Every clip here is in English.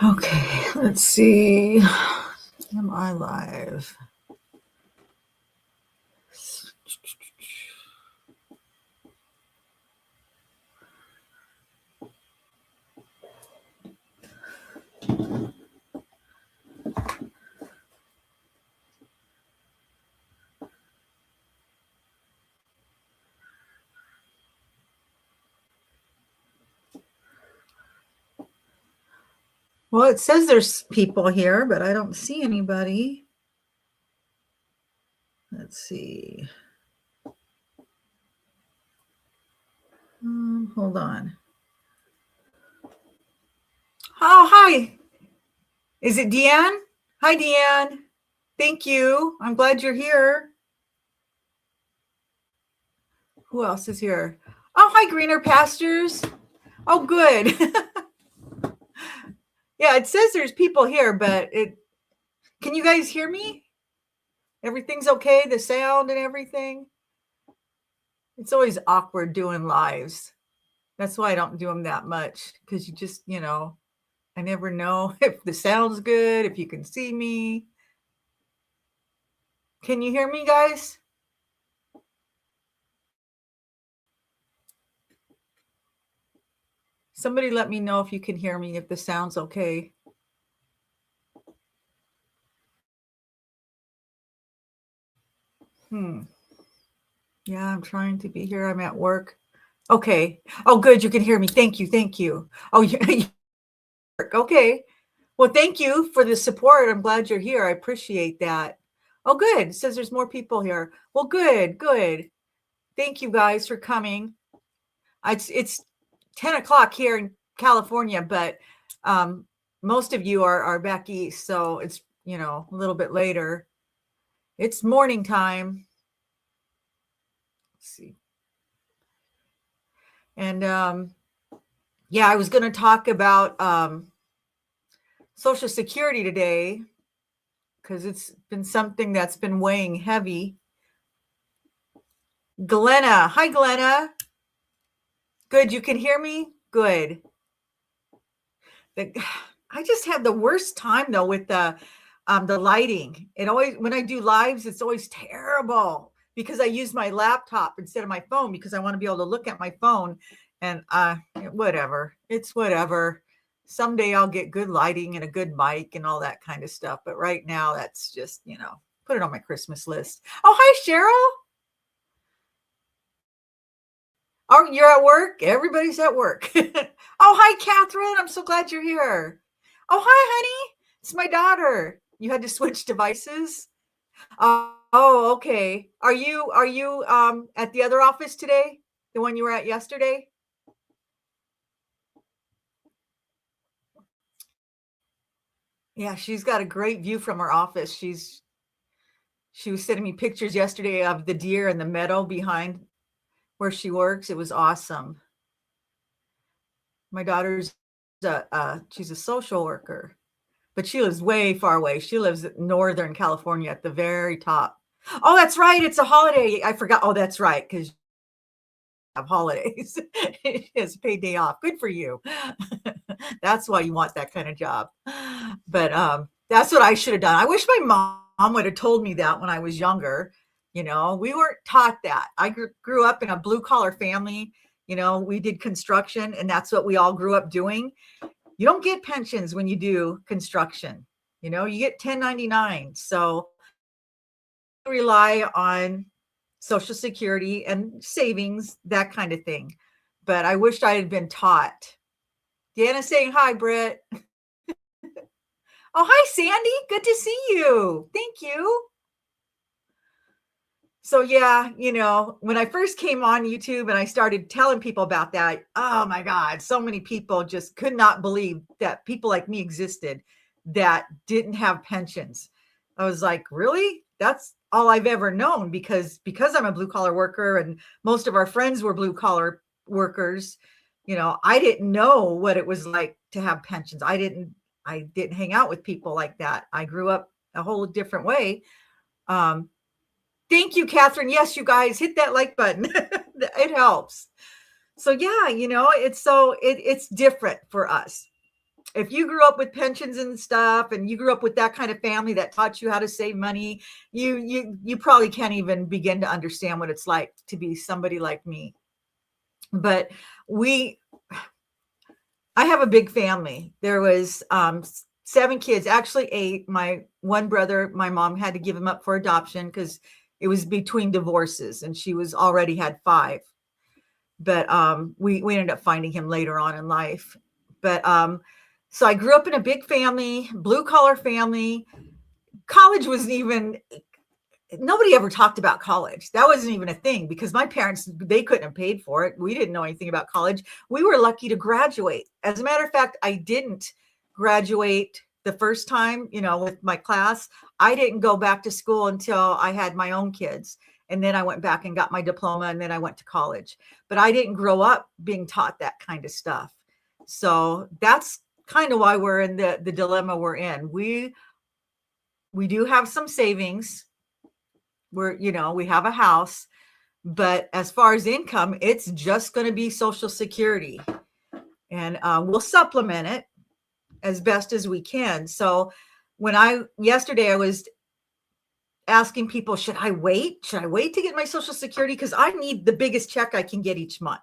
Okay, let's see. Am I live? Well, it says there's people here, but I don't see anybody. Let's see. Hold on. Oh, hi. Is it Deanne? Hi, Deanne. Thank you. I'm glad you're here. Who else is here? Oh, hi, Greener Pastures. Oh, good. Yeah, it says there's people here, but can you guys hear me? Everything's okay? The sound and everything? It's always awkward doing lives. That's why I don't do them that much, because you just, I never know if the sound's good, if you can see me. Can you hear me, guys? Somebody let me know if you can hear me, if the sound's okay. Yeah, I'm trying to be here. I'm at work. Okay. Oh, good. You can hear me. Thank you. Thank you. Oh, okay. Well, thank you for the support. I'm glad you're here. I appreciate that. Oh, good. It says there's more people here. Well, good, good. Thank you guys for coming. It's 10 o'clock here in California, but most of you are back east, so it's a little bit later. It's morning time. Let's see. And yeah, I was going to talk about Social Security today because it's been something that's been weighing heavy. Glenna. Hi, Glenna. Good. You can hear me? Good. I just had the worst time though with the lighting. It always, when I do lives, it's always terrible because I use my laptop instead of my phone because I want to be able to look at my phone. And whatever, it's whatever. Someday I'll get good lighting and a good mic and all that kind of stuff. But right now, that's just put it on my Christmas list. Oh, hi, Cheryl. Oh, you're at work? Everybody's at work. Oh, hi, Catherine. I'm so glad you're here. Oh, hi, honey. It's my daughter. You had to switch devices? Oh, okay. Are you at the other office today? The one you were at yesterday? Yeah, she's got a great view from her office. She was sending me pictures yesterday of the deer in the meadow behind where she works. It was awesome. My daughter's she's a social worker, but she lives way far away. She lives in Northern California at the very top. Oh, that's right. It's a holiday. I forgot. Oh, that's right. Because have holidays. It's a paid day off. Good for you. That's why you want that kind of job. But that's what I should have done. I wish my mom would have told me that when I was younger. We weren't taught that. I grew up in a blue collar family. We did construction, and that's what we all grew up doing. You don't get pensions when you do construction. You get 1099. So rely on Social Security and savings, that kind of thing. But I wished I had been taught. Deanna saying hi, Britt. Oh, hi, Sandy. Good to see you. Thank you. So yeah, when I first came on YouTube and I started telling people about that, oh my God, so many people just could not believe that people like me existed that didn't have pensions. I was like, really? That's all I've ever known because I'm a blue collar worker and most of our friends were blue collar workers. I didn't know what it was like to have pensions. I didn't hang out with people like that. I grew up a whole different way. Thank you, Catherine. Yes, you guys hit that like button. It helps. So yeah, it's different for us. if you grew up with pensions and stuff, and you grew up with that kind of family that taught you how to save money, you probably can't even begin to understand what it's like to be somebody like me. But I have a big family. There was 7 kids, actually 8. My one brother, my mom had to give him up for adoption because it was between divorces, and she was already had 5. But we ended up finding him later on in life. But so I grew up in a big family, blue collar family. College wasn't even, nobody ever talked about college. That wasn't even a thing because my parents, they couldn't have paid for it. We didn't know anything about college. We were lucky to graduate. As a matter of fact, I didn't graduate the first time, with my class. I didn't go back to school until I had my own kids. And then I went back and got my diploma, and then I went to college. But I didn't grow up being taught that kind of stuff. So that's kind of why we're in the dilemma we're in. We do have some savings. We have a house, but as far as income, it's just going to be Social Security, and we'll supplement it as best as we can. So yesterday I was asking people, should I wait to get my Social Security? Because I need the biggest check I can get each month.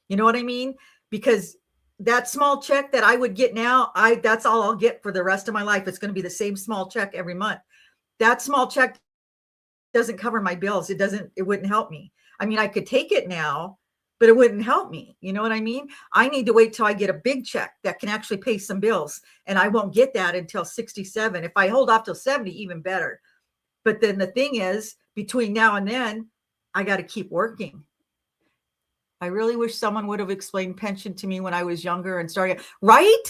You know what I mean? Because that small check that I would get now, that's all I'll get for the rest of my life. It's going to be the same small check every month. That small check doesn't cover my bills. It wouldn't help me. I mean, I could take it now, but it wouldn't help me. You know what I mean? I need to wait till I get a big check that can actually pay some bills. And I won't get that until 67. If I hold off till 70, even better. But then the thing is, between now and then, I got to keep working. I really wish someone would have explained pension to me when I was younger and started, right?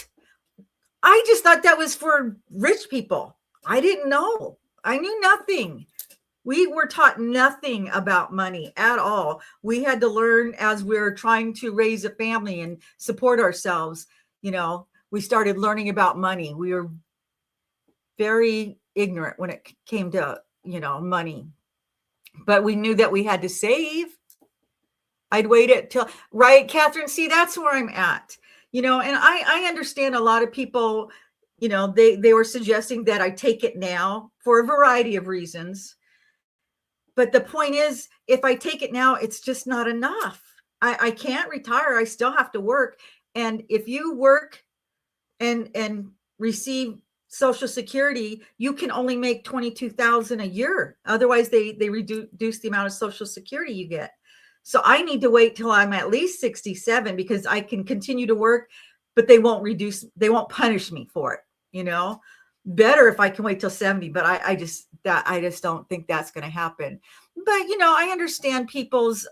I just thought that was for rich people. I didn't know. I knew nothing. We were taught nothing about money at all. We had to learn as we were trying to raise a family and support ourselves. We started learning about money. We were very ignorant when it came to, money, but we knew that we had to save. I'd wait it till, right, Catherine? See, that's where I'm at, and I understand a lot of people, they were suggesting that I take it now for a variety of reasons. But the point is, if I take it now, it's just not enough. I can't retire. I still have to work. And if you work and receive Social Security, you can only make $22,000 a year. Otherwise, they reduce the amount of Social Security you get. So I need to wait till I'm at least 67 because I can continue to work, but they won't punish me for it. Better if I can wait till 70, but I just don't think that's going to happen. But I understand people's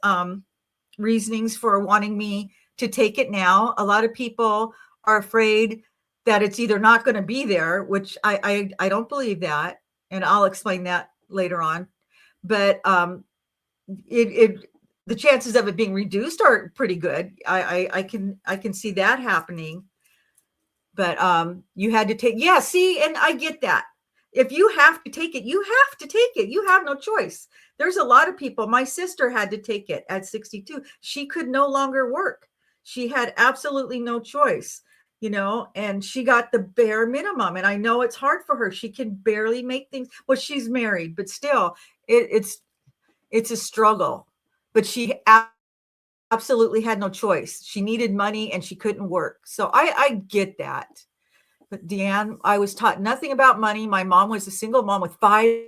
reasonings for wanting me to take it now. A lot of people are afraid that it's either not going to be there, which I don't believe that, and I'll explain that later on. But the chances of it being reduced are pretty good. I can see that happening. But you had to take, see, and I get that. If you have to take it, you have to take it. You have no choice. There's a lot of people. My sister had to take it at 62. She could no longer work. She had absolutely no choice, and she got the bare minimum. And I know it's hard for her. She can barely make things. Well, she's married, but still, it's a struggle. But she absolutely had no choice. She needed money and she couldn't work. So I get that. But Deanne, I was taught nothing about money. My mom was a single mom with 5.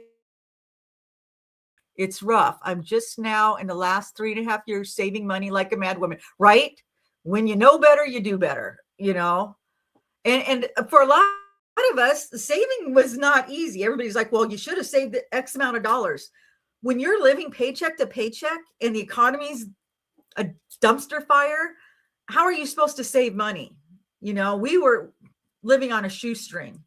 It's rough. I'm just now in the last 3.5 years saving money like a mad woman, right? When you know better, you do better, and for a lot of us, saving was not easy. Everybody's like, well, you should have saved the X amount of dollars. When you're living paycheck to paycheck and the economy's a dumpster fire, how are you supposed to save money? We were living on a shoestring.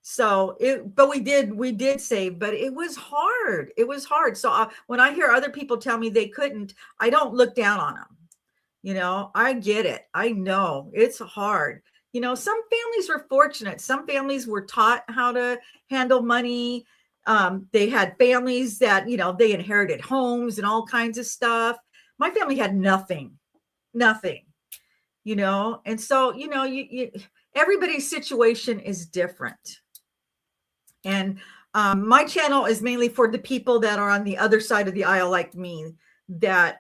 So but we did save, but it was hard. It was hard. So when I hear other people tell me they couldn't, I don't look down on them. I get it. I know it's hard. Some families were fortunate. Some families were taught how to handle money. They had families that, they inherited homes and all kinds of stuff. My family had nothing. And so, everybody's situation is different. And my channel is mainly for the people that are on the other side of the aisle, like me, that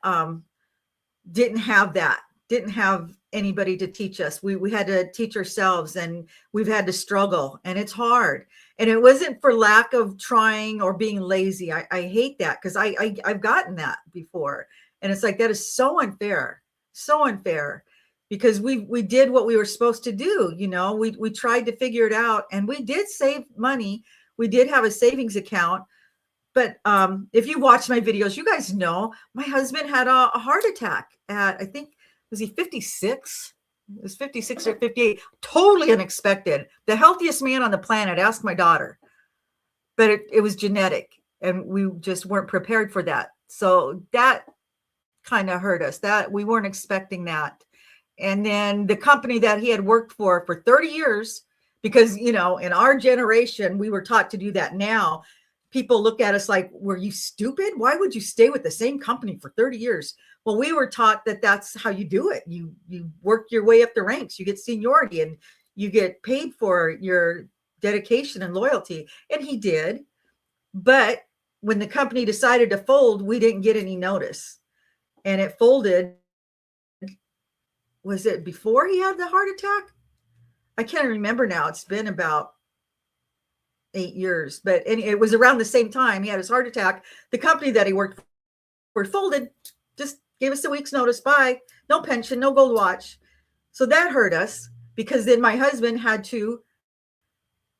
didn't have anybody to teach us. We had to teach ourselves, and we've had to struggle, and it's hard. And it wasn't for lack of trying or being lazy. I hate that, because I've gotten that before. And it's like, that is so unfair, because we did what we were supposed to do. We tried to figure it out, and we did save money. We did have a savings account. But if you watch my videos, you guys know my husband had a heart attack at, I think, was he 56? It was 56 or 58. Totally unexpected. The healthiest man on the planet. Ask my daughter. But it was genetic, and we just weren't prepared for that. So that kind of hurt us. That we weren't expecting that. And then the company that he had worked for 30 years, because, in our generation, we were taught to do that. Now people look at us like, were you stupid? Why would you stay with the same company for 30 years? Well, we were taught that that's how you do it. You work your way up the ranks, you get seniority, and you get paid for your dedication and loyalty. And he did. But when the company decided to fold, we didn't get any notice. And it folded. Was it before he had the heart attack? I can't remember now. It's been about 8 years, but it was around the same time he had his heart attack. The company that he worked for folded, just gave us a week's notice. Bye. No pension, no gold watch. So that hurt us, because then my husband had to,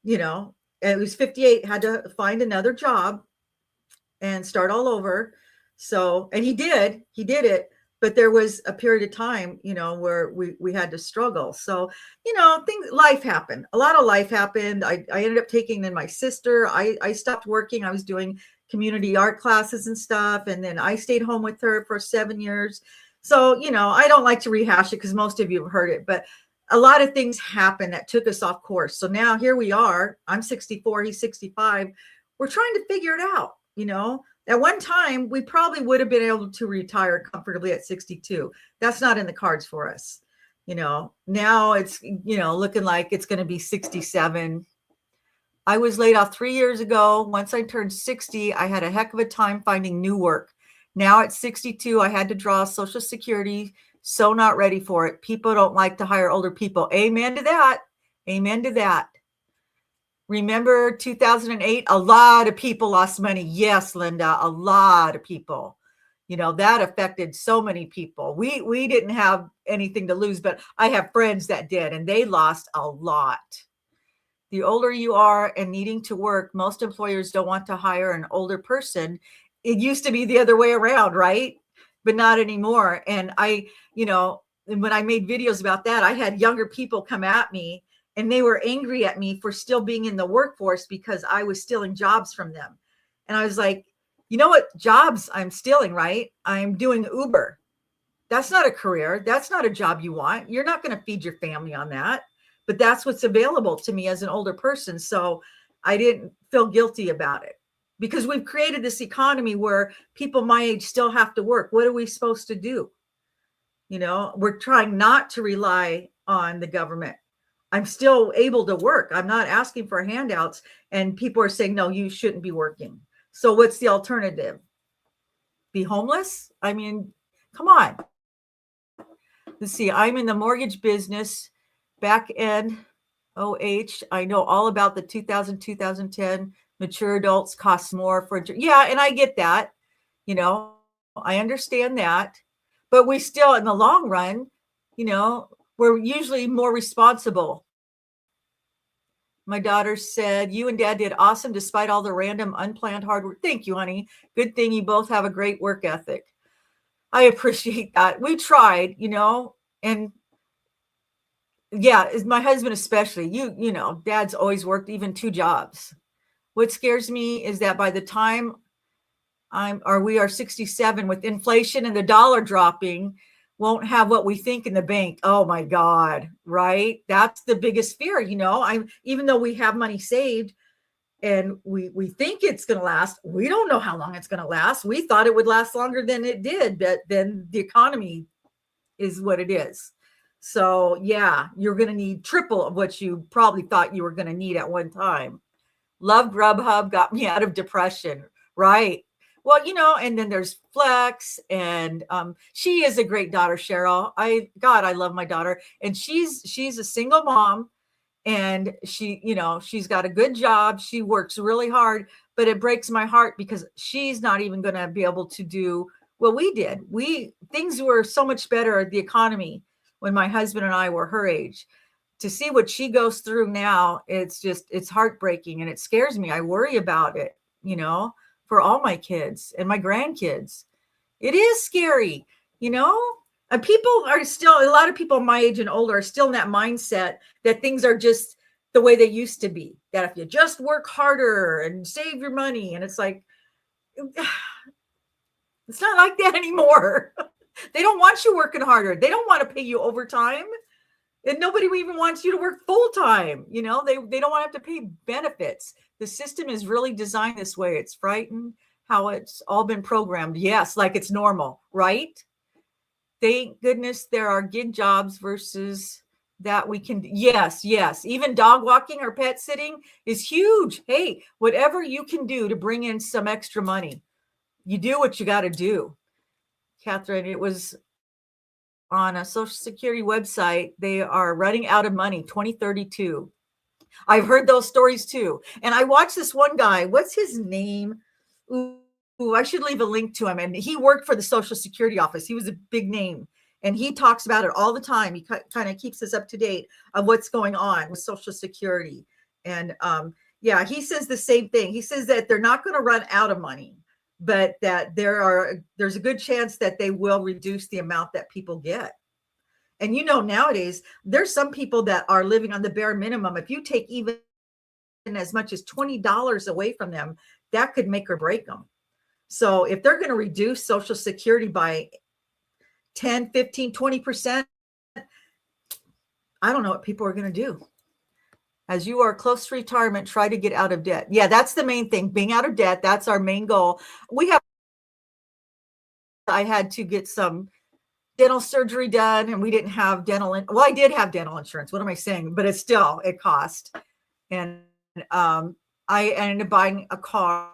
it was 58, had to find another job and start all over. So, and he did it. But there was a period of time, where we had to struggle. So, life happened. A lot of life happened. I ended up taking in my sister. I stopped working. I was doing community art classes and stuff. And then I stayed home with her for 7 years. So, I don't like to rehash it, because most of you have heard it. But a lot of things happened that took us off course. So now here we are. I'm 64. He's 65. We're trying to figure it out, At one time, we probably would have been able to retire comfortably at 62. That's not in the cards for us. Now it's, looking like it's going to be 67. I was laid off 3 years ago. Once I turned 60, I had a heck of a time finding new work. Now at 62, I had to draw Social Security. So not ready for it. People don't like to hire older people. Amen to that. Amen to that. Remember 2008, a lot of people lost money. Yes, Linda, a lot of people. That affected so many people. We didn't have anything to lose, but I have friends that did, and they lost a lot. The older you are and needing to work, most employers don't want to hire an older person. It used to be the other way around, right? But not anymore. And when I made videos about that, I had younger people come at me, and they were angry at me for still being in the workforce, because I was stealing jobs from them. And I was like, you know what jobs I'm stealing, right? I'm doing Uber. That's not a career. That's not a job you want. You're not going to feed your family on that. But that's what's available to me as an older person. So I didn't feel guilty about it, because we've created this economy where people my age still have to work. What are we supposed to do? We're trying not to rely on the government. I'm still able to work. I'm not asking for handouts, and people are saying, no, you shouldn't be working. So what's the alternative? Be homeless? I mean, come on. Let's see. I'm in the mortgage business, back end OH. I know all about the 2010 mature adults cost more for, yeah. And I get that, I understand that, but we still, in the long run, we're usually more responsible. My daughter said, you and Dad did awesome despite all the random unplanned hard work. Thank you, honey. Good thing you both have a great work ethic. I appreciate that. We tried, and yeah, my husband especially, Dad's always worked even 2 jobs. What scares me is that by the time we are 67, with inflation and the dollar dropping, won't have what we think in the bank. Oh my God, right? That's the biggest fear. Even though we have money saved and we think it's going to last, we don't know how long it's going to last. We thought it would last longer than it did, but then the economy is what it is. So yeah, you're going to need triple of what you probably thought you were going to need at one time. Love Grubhub got me out of depression, right? Well, and then there's Flex, and she is a great daughter, Cheryl. I love my daughter, and she's a single mom, and she's got a good job. She works really hard, but it breaks my heart because she's not even going to be able to do what we did. Things were so much better, the economy, when my husband and I were her age. To see what she goes through now, it's heartbreaking, and it scares me. I worry about it, for all my kids and my grandkids. It is scary, and people are still, a lot of people my age and older are still in that mindset that things are just the way they used to be, that if you just work harder and save your money, and it's like, it's not like that anymore. They don't want you working harder. They don't want to pay you overtime. And nobody even wants you to work full time. They don't want to have to pay benefits. The system is really designed this way. It's frightened how it's all been programmed. Yes, like it's normal, right? Thank goodness there are gig jobs versus that we can. Yes. Even dog walking or pet sitting is huge. Hey, whatever you can do to bring in some extra money, you do what you got to do. Catherine, it was on a Social Security website. They are running out of money, 2032. I've heard those stories too. And I watched this one guy. What's his name? Ooh, I should leave a link to him. And he worked for the Social Security office. He was a big name. And he talks about it all the time. He kind of keeps us up to date of what's going on with Social Security. And yeah, he says the same thing. He says that they're not going to run out of money, but that there's a good chance that they will reduce the amount that people get. And nowadays, there's some people that are living on the bare minimum. If you take even as much as $20 away from them, that could make or break them. So if they're going to reduce Social Security by 10, 15, 20%, I don't know what people are going to do. As you are close to retirement, try to get out of debt. Yeah, that's the main thing. Being out of debt, that's our main goal. I had to get some dental surgery done, and we didn't have I did have dental insurance. What am I saying? But it cost. And I ended up buying a car.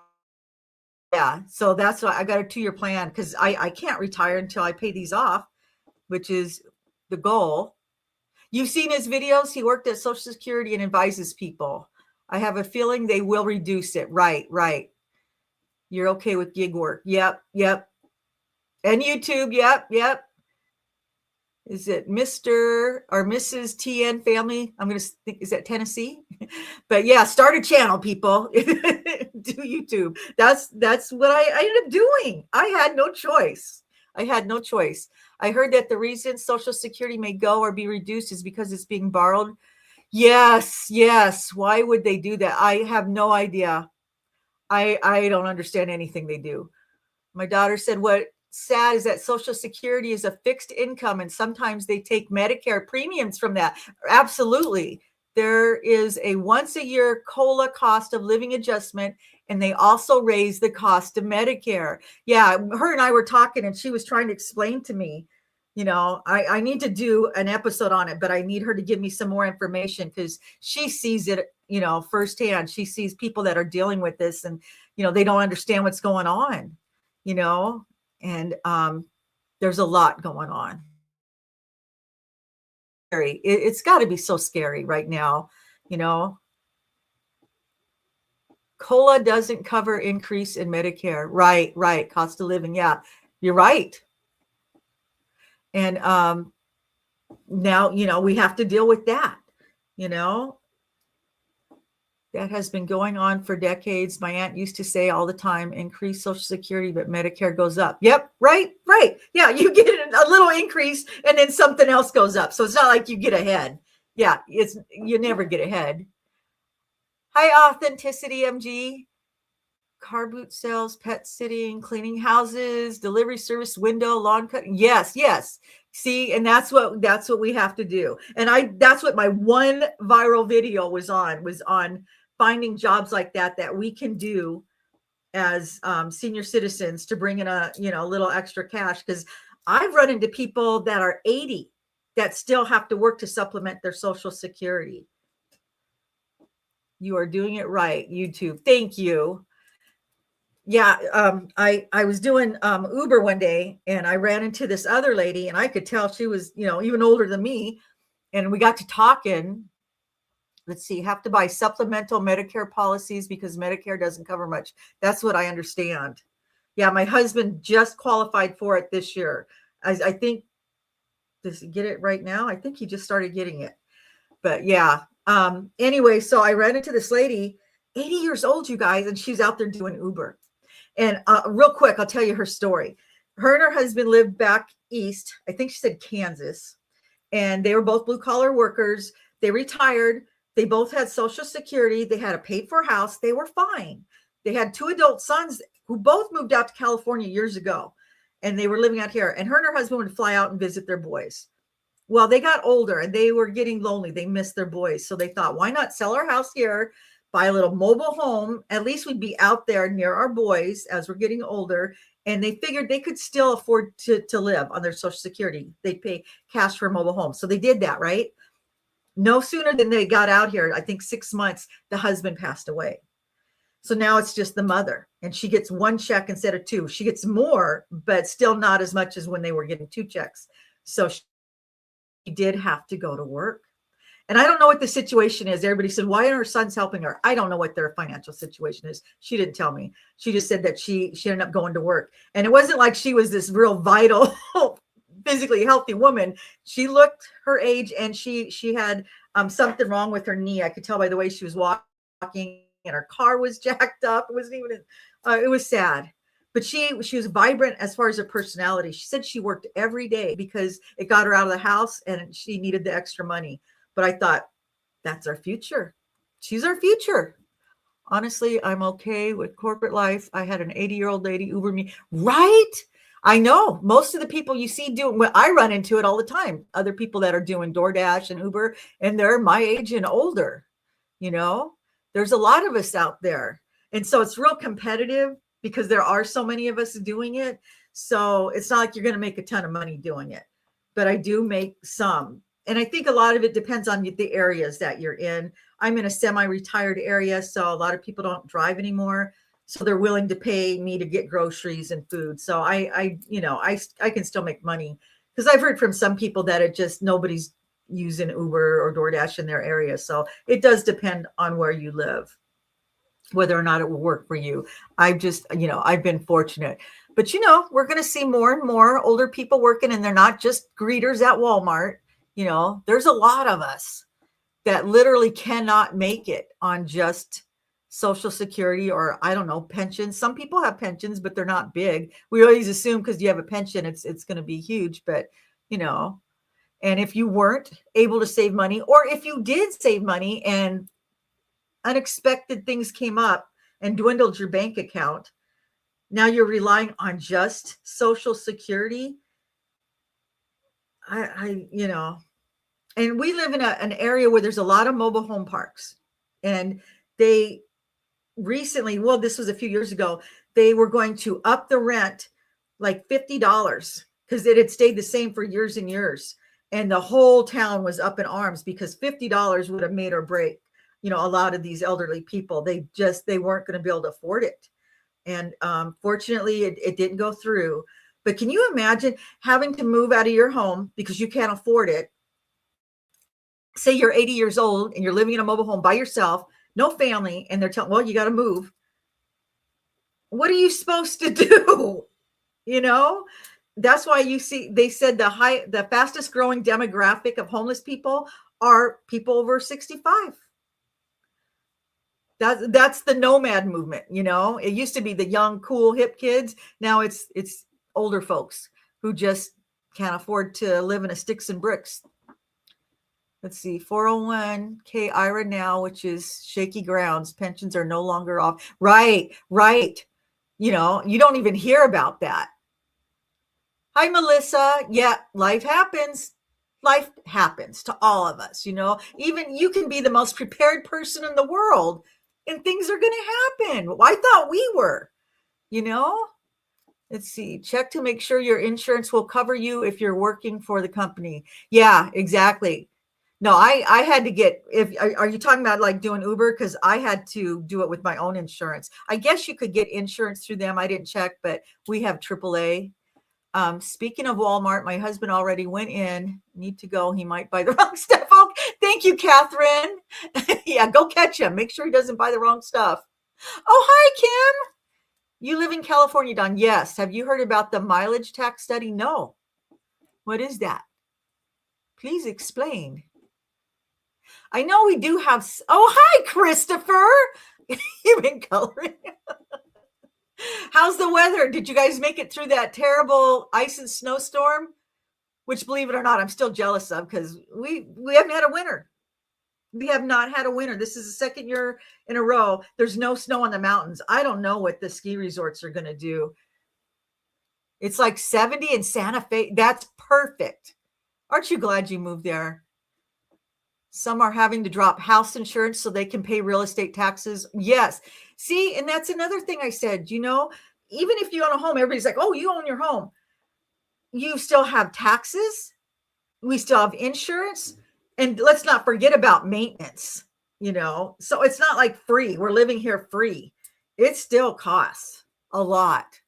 Yeah. So that's why I got a 2-year plan, because I can't retire until I pay these off, which is the goal. You've seen his videos. He worked at Social Security and advises people. I have a feeling they will reduce it. Right. You're okay with gig work. Yep. And YouTube. Yep. Is it Mr. or Mrs. TN family? I'm going to think, is that Tennessee? But yeah, start a channel, people. Do YouTube. That's what I ended up doing. I had no choice. I heard that the reason Social Security may go or be reduced is because it's being borrowed. Yes. Why would they do that? I have no idea. I don't understand anything they do. My daughter said, what sad is that Social Security is a fixed income, and sometimes they take Medicare premiums from that. Absolutely. There is a once a year COLA, cost of living adjustment, and they also raise the cost of Medicare. Yeah, her and I were talking, and she was trying to explain to me, I need to do an episode on it, but I need her to give me some more information, because she sees it, firsthand. She sees people that are dealing with this, and, they don't understand what's going on, and there's a lot going on. It's got to be so scary right now, COLA doesn't cover increase in Medicare. Right. Cost of living. Yeah, you're right. And now, we have to deal with that, that has been going on for decades. My aunt used to say all the time, increase Social Security, but Medicare goes up. Yep. Right. Yeah. You get a little increase and then something else goes up. So it's not like you get ahead. Yeah. You never get ahead. Hi, Authenticity MG. Car boot sales, pet sitting, cleaning houses, delivery service, window, lawn cutting. Yes. See, and that's what we have to do. And that's what my one viral video was on finding jobs like that we can do as senior citizens to bring in a little extra cash. Because I've run into people that are 80 that still have to work to supplement their Social Security. You are doing it right, YouTube. Thank you. Yeah, I was doing Uber one day, and I ran into this other lady, and I could tell she was, even older than me, and we got to talking. Let's see, have to buy supplemental Medicare policies because Medicare doesn't cover much. That's what I understand. Yeah, my husband just qualified for it this year. I think, does he get it right now? I think he just started getting it. But yeah. Anyway, so I ran into this lady, 80 years old, you guys, and she's out there doing Uber. And real quick, I'll tell you her story. Her and her husband lived back east. I think she said Kansas. And they were both blue collar workers. They retired. They both had Social Security. They had a paid for house. They were fine. They had 2 adult sons who both moved out to California years ago. And they were living out here. And her and her husband would fly out and visit their boys. Well, they got older and they were getting lonely. They missed their boys. So they thought, why not sell our house here, buy a little mobile home? At least we'd be out there near our boys as we're getting older. And they figured they could still afford to live on their Social Security. They'd pay cash for a mobile home. So they did that, right? No sooner than they got out here, I think 6 months, the husband passed away. So now it's just the mother, and she gets 1 check instead of 2. She gets more, but still not as much as when they were getting 2 checks. So she did have to go to work. And I don't know what the situation is. Everybody said, why aren't her sons helping her? I don't know what their financial situation is. She didn't tell me. She just said that she ended up going to work. And it wasn't like she was this real vital, physically healthy woman. She looked her age, and she had something wrong with her knee. I could tell by the way she was walking, and her car was jacked up. It wasn't even, it was sad. But she was vibrant as far as her personality. She said she worked every day because it got her out of the house and she needed the extra money. But I thought, that's our future. She's our future. Honestly, I'm okay with corporate life. I had an 80-year-old lady Uber me. Right? I know most of the people you see doing, well, I run into it all the time. Other people that are doing DoorDash and Uber, and they're my age and older. There's a lot of us out there. And so it's real competitive because there are so many of us doing it. So it's not like you're going to make a ton of money doing it, but I do make some. And I think a lot of it depends on the areas that you're in. I'm in a semi-retired area, so a lot of people don't drive anymore. So they're willing to pay me to get groceries and food. So I can still make money because I've heard from some people that it just nobody's using Uber or DoorDash in their area. So it does depend on where you live, whether or not it will work for you. I've been fortunate. But, we're going to see more and more older people working, and they're not just greeters at Walmart. There's a lot of us that literally cannot make it on just Social Security or, I don't know, pensions. Some people have pensions, but they're not big. We always assume because you have a pension, it's going to be huge. But, and if you weren't able to save money, or if you did save money and unexpected things came up and dwindled your bank account, now you're relying on just Social Security. And we live in an area where there's a lot of mobile home parks, and they recently, well, this was a few years ago, they were going to up the rent like $50 because it had stayed the same for years and years. And the whole town was up in arms because $50 would have made or break, a lot of these elderly people. They weren't going to be able to afford it. And fortunately, it didn't go through. But can you imagine having to move out of your home because you can't afford it? Say you're 80 years old and you're living in a mobile home by yourself, no family, and they're telling, well, you got to move. What are you supposed to do? That's why you see, they said the fastest growing demographic of homeless people are people over 65. That's the nomad movement. It used to be the young, cool, hip kids. Now it's older folks who just can't afford to live in a sticks and bricks. Let's see, 401k IRA now, which is shaky grounds. Pensions are no longer off. Right. You don't even hear about that. Hi, Melissa. Yeah, life happens. Life happens to all of us. Even you can be the most prepared person in the world and things are going to happen. Well, I thought we were, Let's see. Check to make sure your insurance will cover you if you're working for the company. Yeah, exactly. No, I had to get, if are you talking about like doing Uber? Because I had to do it with my own insurance. I guess you could get insurance through them. I didn't check, but we have AAA. Speaking of Walmart, my husband already went in. Need to go. He might buy the wrong stuff. Oh, thank you, Catherine. Yeah, go catch him. Make sure he doesn't buy the wrong stuff. Oh, hi, Kim. You live in California, Don? Yes. Have you heard about the mileage tax study? No. What is that? Please explain. I know we do have. Oh, hi, Christopher. You've been coloring. How's the weather? Did you guys make it through that terrible ice and snowstorm? Which, believe it or not, I'm still jealous of because we haven't had a winter. We have not had a winter. This is the second year in a row. There's no snow on the mountains. I don't know what the ski resorts are going to do. It's like 70 in Santa Fe. That's perfect. Aren't you glad you moved there? Some are having to drop house insurance so they can pay real estate taxes. Yes. See, and that's another thing I said, even if you own a home, everybody's like, oh, you own your home. You still have taxes. We still have insurance. And let's not forget about maintenance, So it's not like free. We're living here free. It still costs a lot.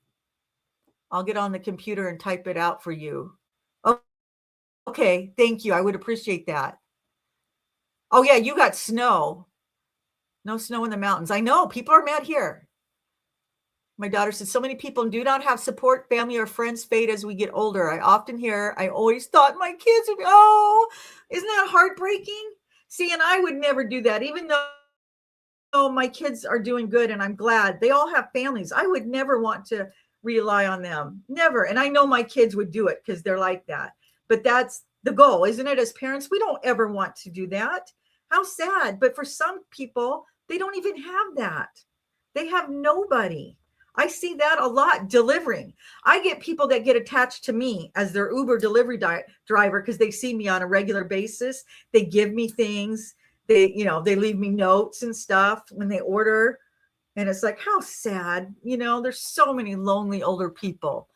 I'll get on the computer and type it out for you. Okay. Thank you. I would appreciate that. Oh, yeah, you got snow. No snow in the mountains. I know. People are mad here. My daughter said, so many people do not have support, family, or friends fade as we get older. I often hear, I always thought my kids would, isn't that heartbreaking? See, and I would never do that, even though my kids are doing good and I'm glad. They all have families. I would never want to rely on them. Never. And I know my kids would do it because they're like that. But that's the goal, isn't it? As parents, we don't ever want to do that. How sad. But for some people, they don't even have that. They have nobody. I see that a lot delivering. I get people that get attached to me as their Uber delivery driver because they see me on a regular basis. They give me things. They leave me notes and stuff when they order. And it's like, how sad. There's so many lonely older people.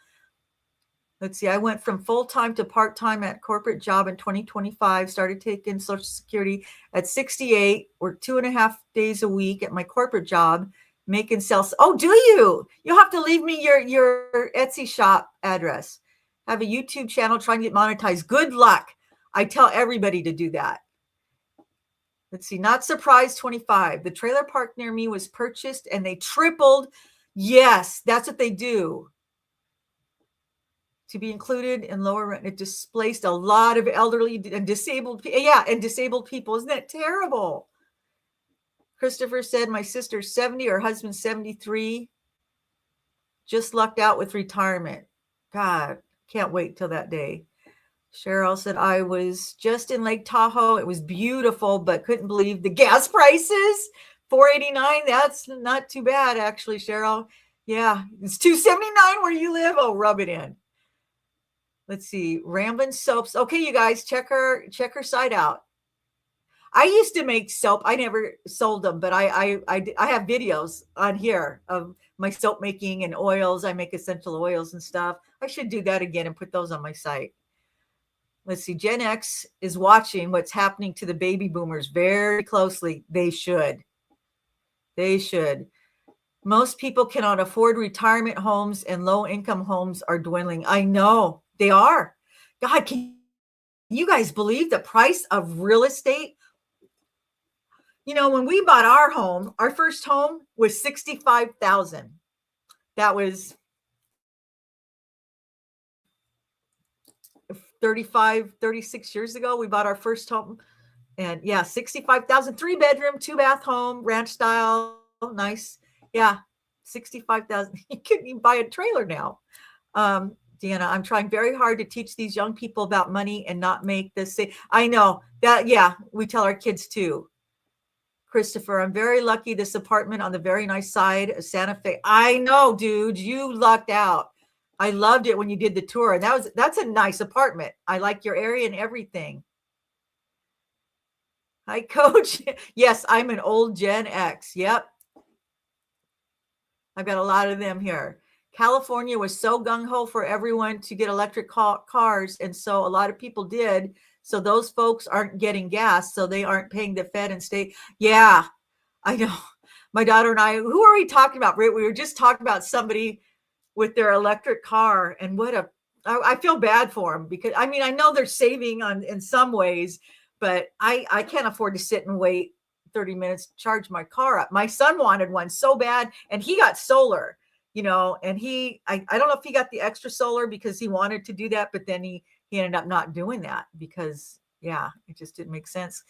Let's see. I went from full-time to part-time at corporate job in 2025, started taking Social Security at 68, worked 2.5 days a week at my corporate job, making sales. Oh, do you? You'll have to leave me your Etsy shop address. Have a YouTube channel trying to get monetized. Good luck. I tell everybody to do that. Let's see. Not surprised 25. The trailer park near me was purchased and they tripled. Yes, that's what they do. To be included in lower rent. It displaced a lot of elderly and disabled. Yeah, and disabled people. Isn't that terrible? Christopher said, my sister's 70, her husband's 73. Just lucked out with retirement. God, can't wait till that day. Cheryl said, I was just in Lake Tahoe. It was beautiful, but couldn't believe the gas prices. $4.89. That's not too bad, actually, Cheryl. Yeah, it's $2.79 where you live. Oh, rub it in. Let's see. Ramblin' Soaps. Okay, you guys, check her site out. I used to make soap. I never sold them, but I have videos on here of my soap making and oils. I make essential oils and stuff. I should do that again and put those on my site. Let's see. Gen X is watching what's happening to the baby boomers very closely. They should. Most people cannot afford retirement homes and low-income homes are dwindling. I know they are. God, can you guys believe the price of real estate? When we bought our home, our first home was $65,000. That was 36 years ago. We bought our first home. And yeah, 65,000, 3-bedroom, 2-bath home, ranch style. Nice. Yeah, 65,000. You couldn't even buy a trailer now. Deanna, I'm trying very hard to teach these young people about money and not make this. I know that. Yeah, we tell our kids too. Christopher, I'm very lucky. This apartment on the very nice side of Santa Fe. I know, dude, you lucked out. I loved it when you did the tour. And that's a nice apartment. I like your area and everything. Hi, Coach. Yes, I'm an old Gen X. Yep. I've got a lot of them here. California was so gung-ho for everyone to get electric cars, and so a lot of people did. So those folks aren't getting gas, so they aren't paying the Fed and state. Yeah, I know. My daughter and I, who are we talking about? We were just talking about somebody with their electric car, and I feel bad for them, because I mean, I know they're saving in some ways, but I can't afford to sit and wait 30 minutes to charge my car up. My son wanted one so bad, and he got solar, and I don't know if he got the extra solar because he wanted to do that, but then he ended up not doing that because, yeah, it just didn't make sense.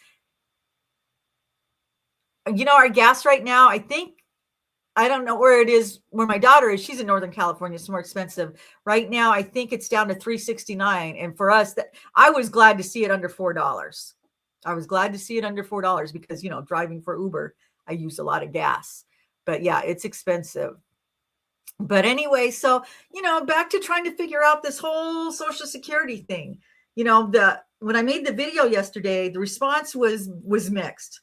Our gas right now, I don't know where it is, where my daughter is. She's in Northern California. It's more expensive. Right now, I think it's down to $3.69. And for us, I was glad to see it under $4. I was glad to see it under $4 because, driving for Uber, I use a lot of gas. But yeah, it's expensive. But anyway, so, back to trying to figure out this whole Social Security thing. When I made the video yesterday, the response was mixed.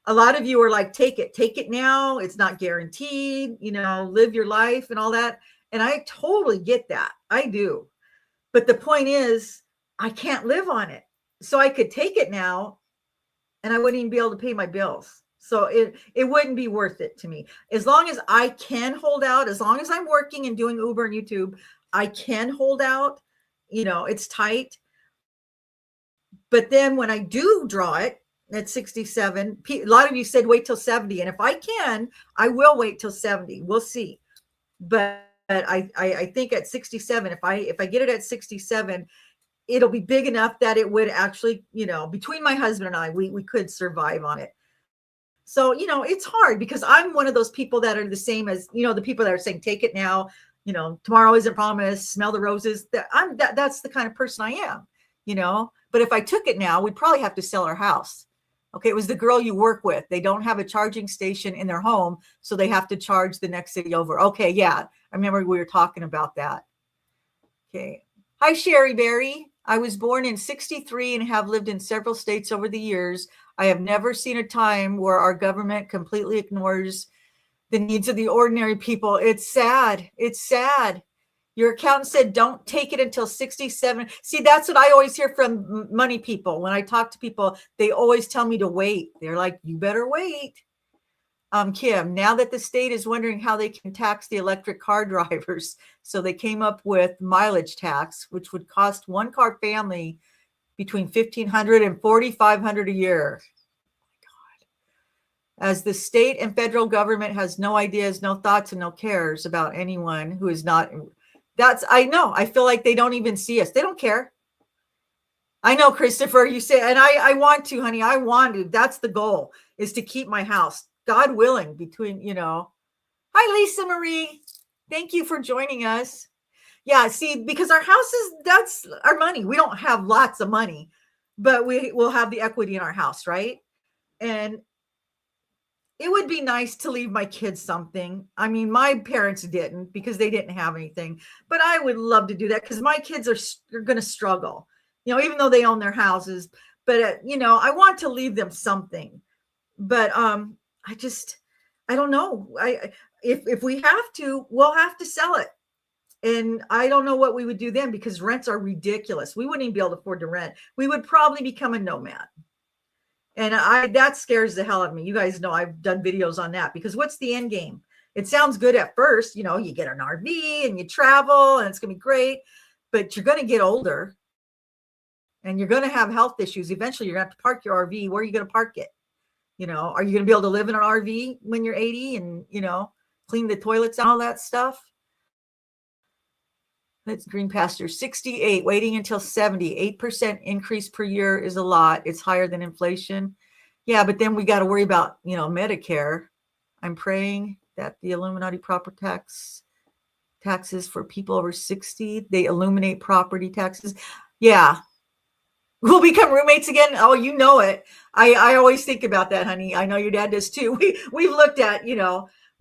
A lot of you are like, take it now. It's not guaranteed, live your life and all that. And I totally get that. I do. But the point is, I can't live on it. So I could take it now and I wouldn't even be able to pay my bills. So it wouldn't be worth it to me. As long as I can hold out, as long as I'm working and doing Uber and YouTube, I can hold out. It's tight. But then when I do draw it, at 67, a lot of you said wait till 70, and if I can, I will wait till 70. We'll see. But I think at 67, if I get it at 67, it'll be big enough that it would actually, between my husband and I, we could survive on it. So, it's hard because I'm one of those people that are the same as, the people that are saying take it now, tomorrow isn't promised, smell the roses. That's the kind of person I am, but if I took it now, we'd probably have to sell our house. Okay, it was the girl you work with. They don't have a charging station in their home, so they have to charge the next city over. Okay, yeah, I remember we were talking about that. Okay. Hi, Sherry Berry. I was born in 63 and have lived in several states over the years. I have never seen a time where our government completely ignores the needs of the ordinary people. It's sad. It's sad. Your accountant said, don't take it until 67. See, that's what I always hear from money people. When I talk to people, they always tell me to wait. They're like, you better wait. Kim, now that the state is wondering how they can tax the electric car drivers, so they came up with mileage tax, which would cost one car family between $1,500 and $4,500 a year. As the state and federal government has no ideas, no thoughts, and no cares about anyone who is not... I know. I feel like they don't even see us. They don't care. I know, Christopher, you say, and I want to, honey. I want to. That's the goal, is to keep my house, God willing, Hi, Lisa Marie. Thank you for joining us. Yeah, see, because our house that's our money. We don't have lots of money, but we will have the equity in our house, right? And it would be nice to leave my kids something. I mean, my parents didn't because they didn't have anything, but I would love to do that because my kids are going to struggle, even though they own their houses. But, I want to leave them something. But I don't know. If we have to, we'll have to sell it. And I don't know what we would do then because rents are ridiculous. We wouldn't even be able to afford to rent. We would probably become a nomad. And that scares the hell out of me. You guys know I've done videos on that because what's the end game? It sounds good at first, you get an RV and you travel and it's going to be great, but you're going to get older and you're going to have health issues. Eventually you're going to have to park your RV. Where are you going to park it? Are you going to be able to live in an RV when you're 80 and, clean the toilets and all that stuff? That's Green Pasture 68, waiting until 70, 8% increase per year is a lot. It's higher than inflation. Yeah, but then we got to worry about, Medicare. I'm praying that the Illuminati taxes for people over 60, they illuminate property taxes. Yeah. We'll become roommates again. Oh, you know it. I always think about that, honey. I know your dad does too. We've looked at,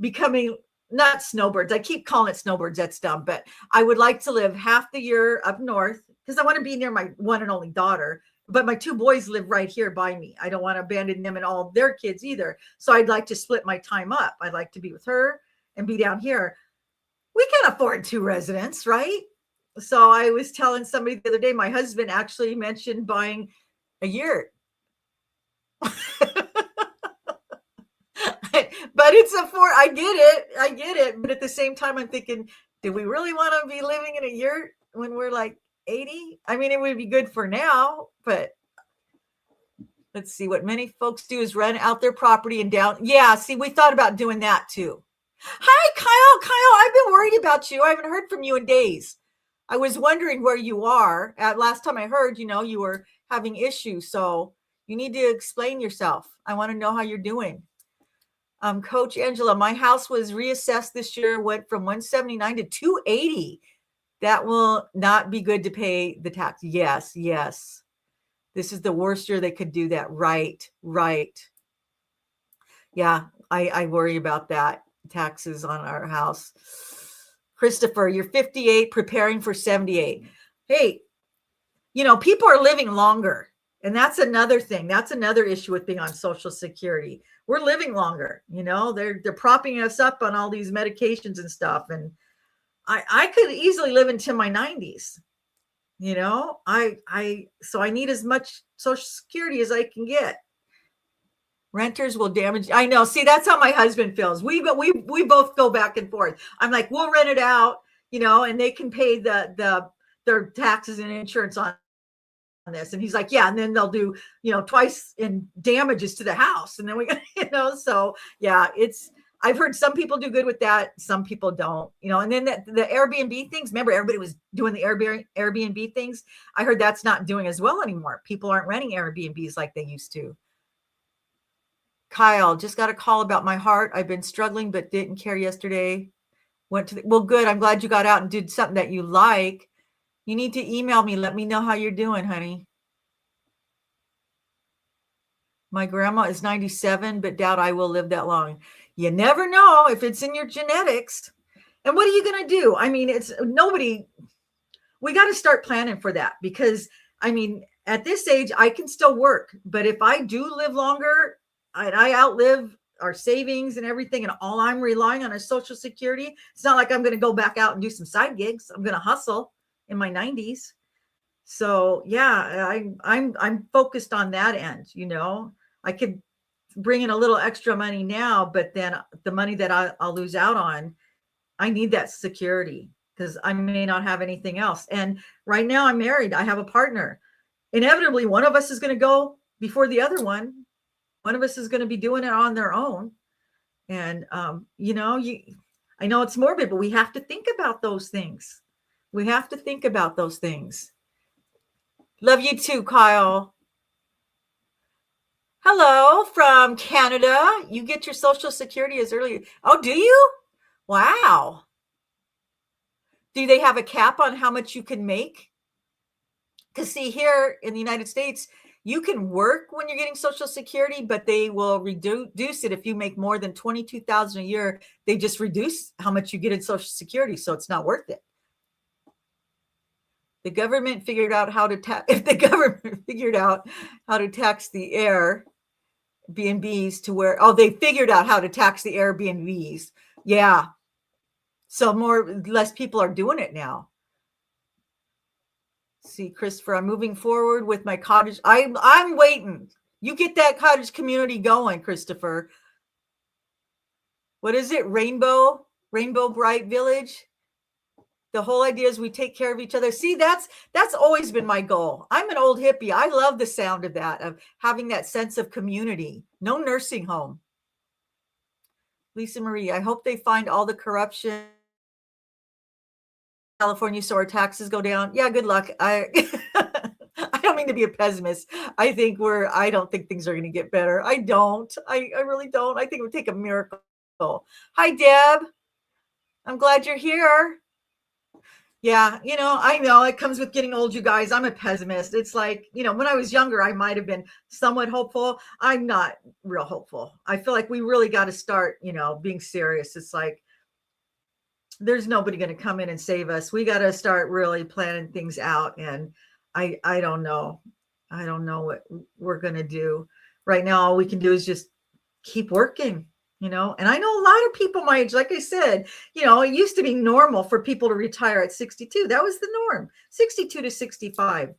becoming not snowbirds. I keep calling it snowbirds. That's dumb. But I would like to live half the year up north because I want to be near my one and only daughter. But my two boys live right here by me. I don't want to abandon them and all their kids either. So I'd like to split my time up. I'd like to be with her and be down here. we can afford 2 residents, right? So I was telling somebody the other day, my husband actually mentioned buying a yurt. But it's I get it. But at the same time, I'm thinking, do we really want to be living in a yurt when we're like 80? I mean, it would be good for now, but let's see. What many folks do is rent out their property and down. Yeah, see, we thought about doing that too. Hi, Kyle. Kyle, I've been worried about you. I haven't heard from you in days. I was wondering where you are. Last time I heard, you were having issues. So you need to explain yourself. I want to know how you're doing. Coach Angela, my house was reassessed this year, went from 179 to 280. That will not be good to pay the tax. Yes. This is the worst year they could do that. Right. Yeah, I worry about that. Taxes on our house. Christopher, you're 58, preparing for 78. Hey, people are living longer. And that's another thing. That's another issue with being on Social Security. We're living longer. They're propping us up on all these medications and stuff. And I could easily live into my 90s. So I need as much Social Security as I can get. Renters will damage. I know. See, that's how my husband feels. We both go back and forth. I'm like, we'll rent it out, and they can pay their taxes and insurance on this. And he's like, yeah. And then they'll do, twice in damages to the house. And then we, so yeah, I've heard some people do good with that. Some people don't, and then the Airbnb things, remember everybody was doing the Airbnb things. I heard that's not doing as well anymore. People aren't renting Airbnbs like they used to. Kyle, just got a call about my heart. I've been struggling, but didn't care yesterday. Well, good. I'm glad you got out and did something that you like. You need to email me. Let me know how you're doing, honey. My grandma is 97, but doubt I will live that long. You never know if it's in your genetics. And what are you going to do? I mean, we got to start planning for that because, I mean, at this age, I can still work. But if I do live longer, I outlive our savings and everything, and all I'm relying on is Social Security. It's not like I'm going to go back out and do some side gigs. I'm going to hustle in my 90s. So yeah, I'm focused on that end. I could bring in a little extra money now, but then the money that I'll lose out on, I need that security because I may not have anything else. And right now I'm married. I have a partner. Inevitably, one of us is going to go before the other one. One of us is going to be doing it on their own. And, I know it's morbid, but we have to think about those things. We have to think about those things. Love you too, Kyle. Hello from Canada. You get your Social Security as early. Oh, do you? Wow. Do they have a cap on how much you can make? Because see, here in the United States, you can work when you're getting Social Security, but they will reduce it if you make more than $22,000 a year. They just reduce how much you get in Social Security, so it's not worth it. The government figured out how to tax. If the government figured out how to tax the Airbnbs to where, they figured out how to tax the Airbnbs. Yeah. So less people are doing it now. See, Christopher, I'm moving forward with my cottage. I'm waiting. You get that cottage community going, Christopher. What is it? Rainbow Bright Village. The whole idea is we take care of each other. See, that's always been my goal. I'm an old hippie. I love the sound of that, of having that sense of community. No nursing home. Lisa Marie, I hope they find all the corruption California so our taxes go down. Yeah, good luck. I don't mean to be a pessimist. I don't think things are going to get better. I don't. I really don't. I think it would take a miracle. Hi, Deb. I'm glad you're here. Yeah, I know it comes with getting old, you guys. I'm a pessimist. It's like, when I was younger, I might have been somewhat hopeful. I'm not real hopeful. I feel like we really got to start, being serious. It's like, there's nobody going to come in and save us. We got to start really planning things out. And I don't know. I don't know what we're going to do right now. All we can do is just keep working, and I know a lot lot of people my age, like I said, it used to be normal for people to retire at 62. That was the norm, 62 to 65.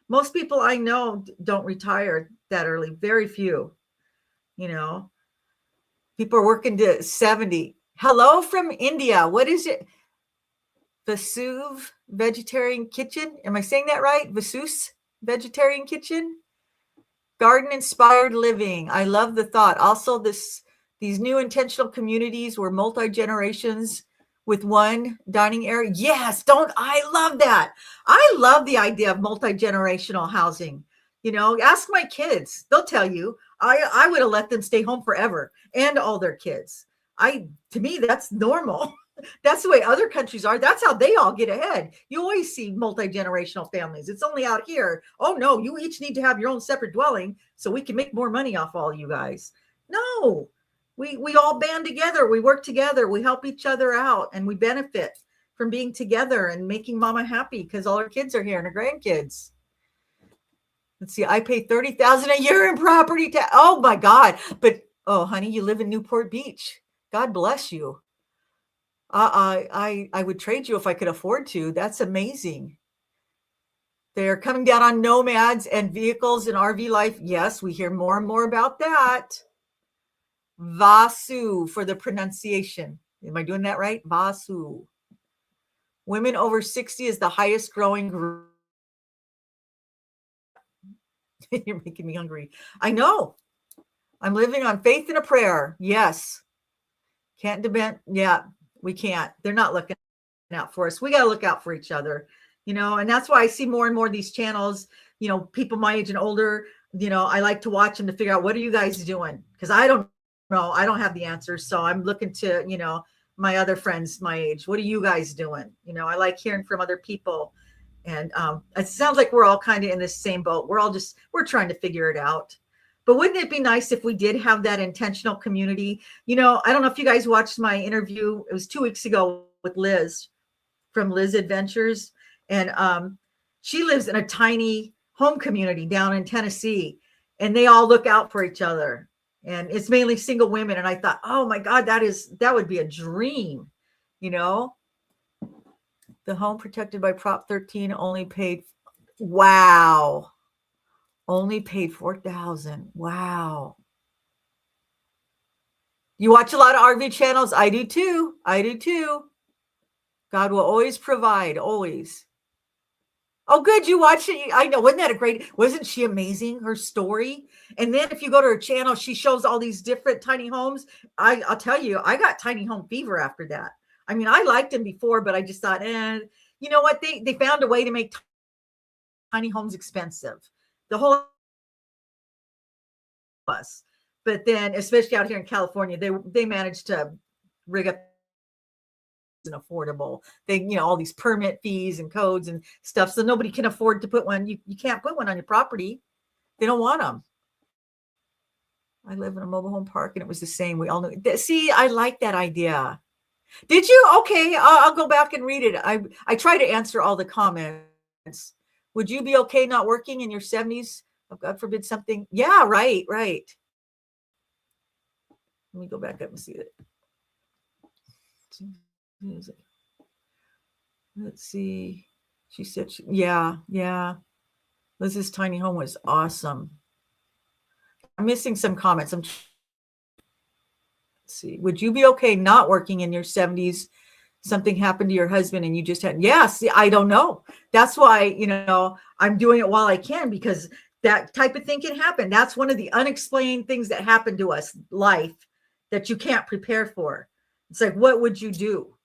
Most people I know don't retire that early. Very few, people are working to 70. Hello from India. What is it? Vesuv Vegetarian Kitchen. Am I saying that right? Vesus Vegetarian Kitchen. Garden inspired living. I love the thought. Also, these new intentional communities where multi-generations with one dining area. Yes, I love that. I love the idea of multi-generational housing. Ask my kids. They'll tell you. I would have let them stay home forever and all their kids. To me, that's normal. That's the way other countries are. That's how they all get ahead. You always see multi-generational families. It's only out here. Oh no, you each need to have your own separate dwelling so we can make more money off all you guys. No, we all band together. We work together. We help each other out, and we benefit from being together and making mama happy because all her kids are here and her grandkids. Let's see. I pay $30,000 a year in property tax. Oh my God! But honey, you live in Newport Beach. God bless you. I would trade you if I could afford to. That's amazing. They're coming down on nomads and vehicles in RV life. Yes, we hear more and more about that. Vasu for the pronunciation. Am I doing that right? Vasu. Women over 60 is the highest growing group. You're making me hungry. I know. I'm living on faith and a prayer. Yes. Can't depend. Yeah. We can't. They're not looking out for us. We got to look out for each other, and that's why I see more and more of these channels, people my age and older, I like to watch them to figure out what are you guys doing? Because I don't know. I don't have the answers. So I'm looking to, my other friends my age. What are you guys doing? I like hearing from other people. And it sounds like we're all kind of in the same boat. We're trying to figure it out. But wouldn't it be nice if we did have that intentional community? I don't know if you guys watched my interview. It was 2 weeks ago with Liz from Liz Adventures. And she lives in a tiny home community down in Tennessee. And they all look out for each other. And it's mainly single women. And I thought, oh my God, that would be a dream. The home protected by Prop 13 only paid. Wow. Only paid $4,000. Wow. You watch a lot of RV channels. I do too. God will always provide, always. Oh, good. You watch it. I know. Wasn't she amazing? Her story. And then if you go to her channel, she shows all these different tiny homes. I'll tell you, I got tiny home fever after that. I mean, I liked them before, but I just thought, you know what? They found a way to make tiny homes expensive. The whole us, but then especially out here in California, they managed to rig up an affordable. They, all these permit fees and codes and stuff, so nobody can afford to put one. You can't put one on your property. They don't want them. I live in a mobile home park, and it was the same. We all knew. See, I like that idea. Did you? Okay, I'll go back and read it. I try to answer all the comments. Would you be okay not working in your 70s? Oh, God forbid something. Yeah, right. Let me go back up and see it. Let's see. She said, yeah. Liz's tiny home was awesome. I'm missing some comments. Let's see. Would you be okay not working in your 70s? Something happened to your husband and you just had, see, I don't know. That's why, I'm doing it while I can, because that type of thing can happen. That's one of the unexplained things that happen to us, life, that you can't prepare for. It's like, what would you do?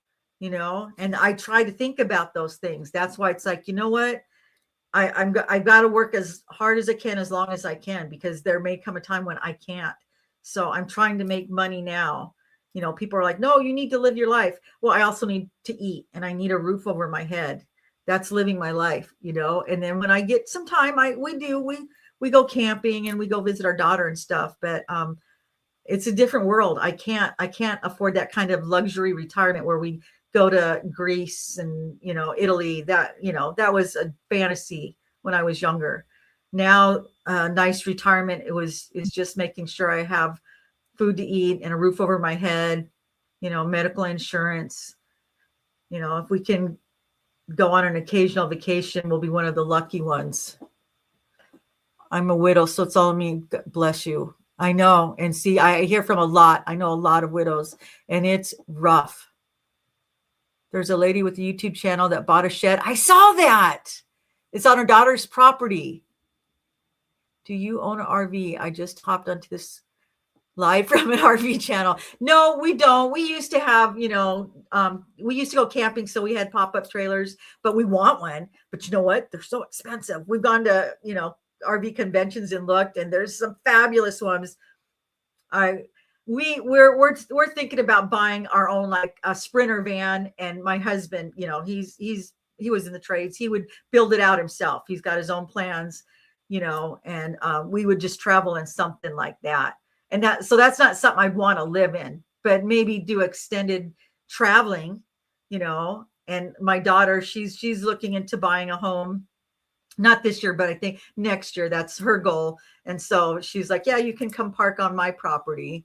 And I try to think about those things. That's why it's like, you know what? I've got to work as hard as I can, as long as I can, because there may come a time when I can't. So I'm trying to make money now. People are like, no, you need to live your life. Well, I also need to eat, and I need a roof over my head. That's living my life, and then when I get some time, we go camping and we go visit our daughter and stuff. But it's a different world. I can't afford that kind of luxury retirement where we go to Greece and, Italy. That was a fantasy when I was younger. Now, nice retirement. Is just making sure I have food to eat and a roof over my head, medical insurance. If we can go on an occasional vacation, we'll be one of the lucky ones. I'm a widow, so it's all me. God bless you. I know. And see, I hear from a lot. I know a lot of widows, and it's rough. There's a lady with a YouTube channel that bought a shed. I saw that. It's on her daughter's property. Do you own an RV? I just hopped onto this live from an RV channel. No, we don't. We used to have, we used to go camping, so we had pop-up trailers, but we want one. But you know what? They're so expensive. We've gone to, RV conventions and looked, and there's some fabulous ones. We're thinking about buying our own, like a Sprinter van. And my husband, he was in the trades. He would build it out himself. He's got his own plans, and we would just travel in something like that. And so that's not something I'd want to live in, but maybe do extended traveling, and my daughter, she's looking into buying a home, not this year, but I think next year. That's her goal. And so she's like, yeah, you can come park on my property.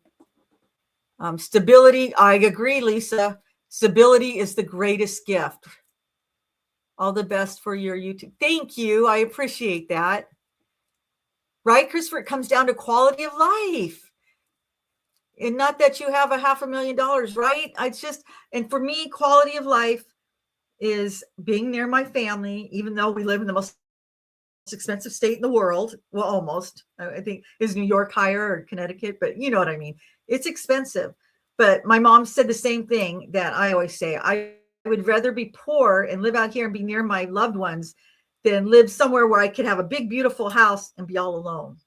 Stability. I agree, Lisa. Stability is the greatest gift. All the best for your YouTube. Thank you. I appreciate that. Right, Christopher? It comes down to quality of life. And not that you have $500,000, right? It's just, and for me, quality of life is being near my family, even though we live in the most expensive state in the world. Well, almost. I think is New York higher or Connecticut, but you know what I mean. It's expensive. But my mom said the same thing that I always say. I would rather be poor and live out here and be near my loved ones than live somewhere where I could have a big, beautiful house and be all alone.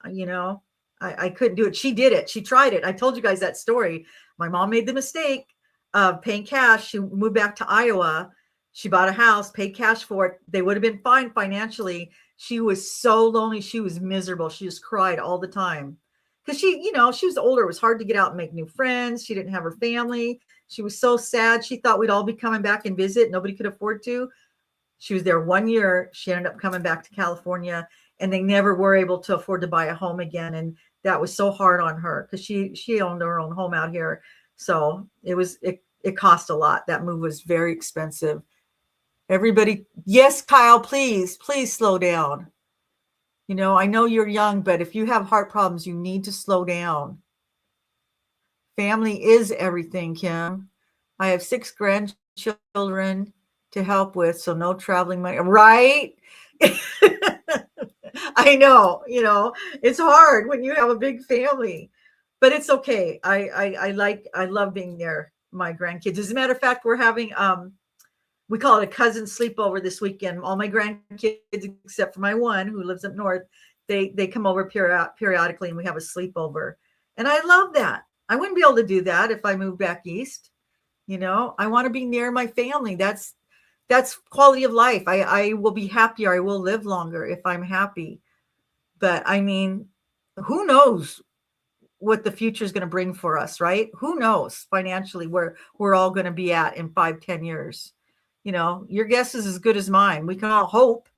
I couldn't do it. She did it. She tried it. I told you guys that story. My mom made the mistake of paying cash. She moved back to Iowa. She bought a house, paid cash for it. They would have been fine financially. She was so lonely. She was miserable. She just cried all the time because she was older. It was hard to get out and make new friends. She didn't have her family. She was so sad. She thought we'd all be coming back and visit. Nobody could afford to. She was there 1 year. She ended up coming back to California, and they never were able to afford to buy a home again. And that was so hard on her because she owned her own home out here. So it cost a lot. That move was very expensive. Everybody, yes, Kyle, please slow down. I know you're young, but if you have heart problems, you need to slow down. Family is everything, Kim. I have 6 grandchildren to help with, so no traveling money, right? I know, it's hard when you have a big family, but it's okay. I love being near my grandkids. As a matter of fact, we're having, we call it a cousin sleepover this weekend. All my grandkids, except for my one who lives up north, they come over periodically, and we have a sleepover. And I love that. I wouldn't be able to do that if I moved back east. I want to be near my family. That's quality of life. I will be happier. I will live longer if I'm happy. But I mean, who knows what the future is going to bring for us, right? Who knows financially where we're all going to be at in 5-10 years. Your guess is as good as mine. We can all hope.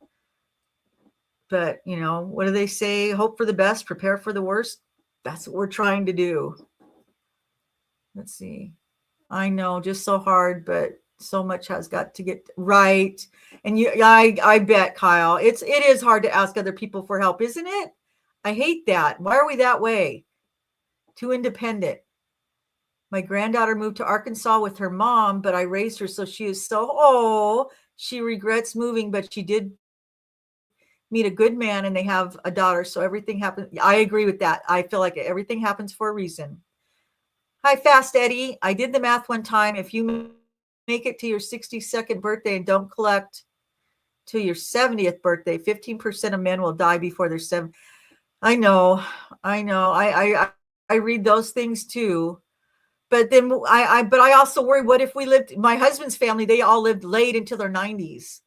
But, what do they say? Hope for the best, prepare for the worst. That's what we're trying to do. Let's see. I know, just so hard, but so much has got to get right. And I bet, Kyle, it is hard to ask other people for help, isn't it? I hate that. Why are we that way? Too independent. My granddaughter moved to Arkansas with her mom, but I raised her, so she is she regrets moving, but she did meet a good man, and they have a daughter, so everything happens. I agree with that. I feel like everything happens for a reason. Hi, Fast Eddie. I did the math one time. If you make it to your 62nd birthday and don't collect to your 70th birthday, 15% of men will die before their 70th. I know. I read those things too. But then I also worry, what if we lived, my husband's family, they all lived late into their 90s,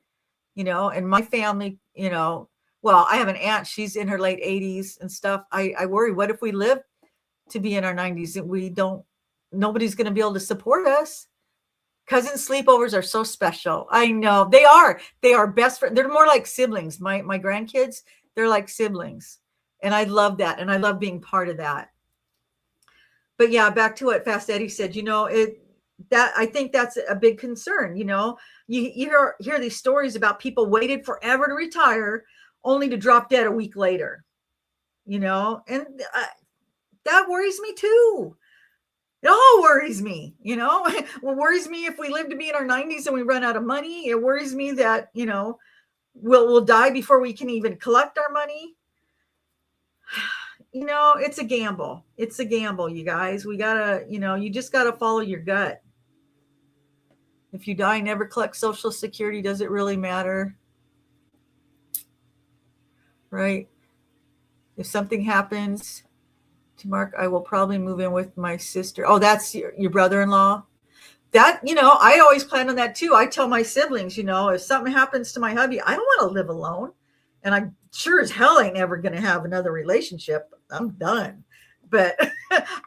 and my family, well, I have an aunt, she's in her late 80s and stuff. I worry, what if we live to be in our 90s and nobody's going to be able to support us? Cousin sleepovers are so special. I know they are best friends. They're more like siblings. My grandkids, they're like siblings. And I love that. And I love being part of that. But yeah, back to what Fast Eddie said, that I think that's a big concern. You hear these stories about people waited forever to retire only to drop dead a week later, and that worries me too. It all worries me, It worries me if we live to be in our 90s and we run out of money. It worries me that, we'll die before we can even collect our money. It's a gamble. It's a gamble, you guys. We gotta, you just gotta follow your gut. If you die, never collect Social Security, does it really matter? Right? If something happens to Mark, I will probably move in with my sister. Oh, that's your brother-in-law? That, I always plan on that too. I tell my siblings, if something happens to my hubby, I don't want to live alone. And I'm sure as hell ain't ever going to have another relationship. I'm done. But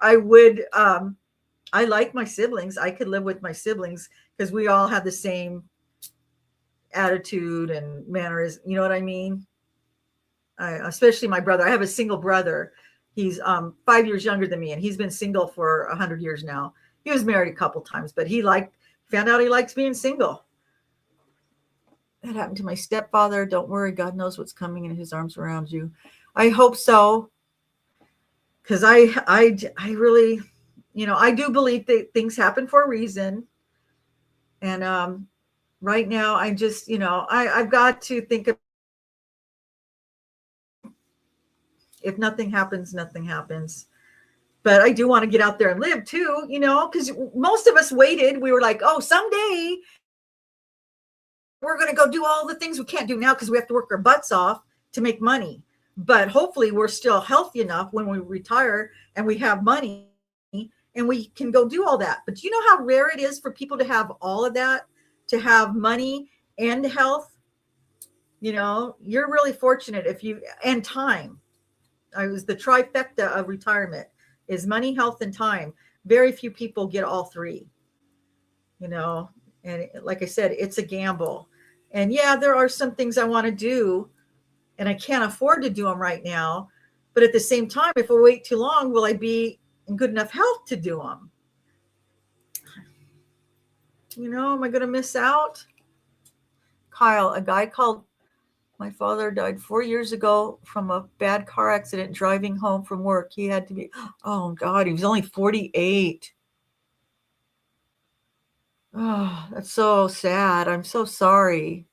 I would, I like my siblings. I could live with my siblings because we all have the same attitude and manners. You know what I mean? Especially my brother. I have a single brother. He's 5 years younger than me, and he's been single for 100 years now. He was married a couple times, but found out he likes being single. That happened to my stepfather. Don't worry, God knows what's coming in his arms around you. I hope so, because I really, I do believe that things happen for a reason. And right now, I just, I've got to think of, if nothing happens, nothing happens. But I do want to get out there and live too, because most of us waited. We were like, oh, someday we're going to go do all the things we can't do now because we have to work our butts off to make money. But hopefully we're still healthy enough when we retire and we have money and we can go do all that. But do you know how rare it is for people to have all of that, to have money and health? You're really fortunate and time. I was the trifecta of retirement is money, health, and time. Very few people get all three, and like I said, it's a gamble. And yeah, there are some things I want to do and I can't afford to do them right now. But at the same time, if I wait too long, will I be in good enough health to do them? Am I going to miss out? Kyle, a guy called my father died 4 years ago from a bad car accident driving home from work. He had to be, oh God, he was only 48. Oh, that's so sad. I'm so sorry.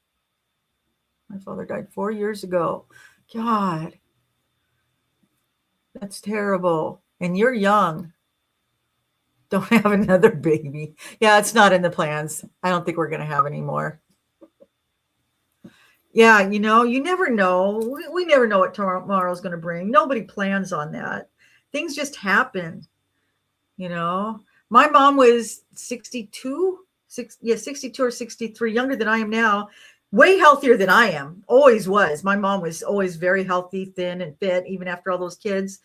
My father died 4 years ago. God, that's terrible. And you're young. Don't have another baby. Yeah, it's not in the plans. I don't think we're going to have any more. Yeah, you never know. We never know what tomorrow's going to bring. Nobody plans on that. Things just happen. My mom was 62, 62 or 63, younger than I am now, way healthier than I am. Always was. My mom was always very healthy, thin and fit, even after all those kids.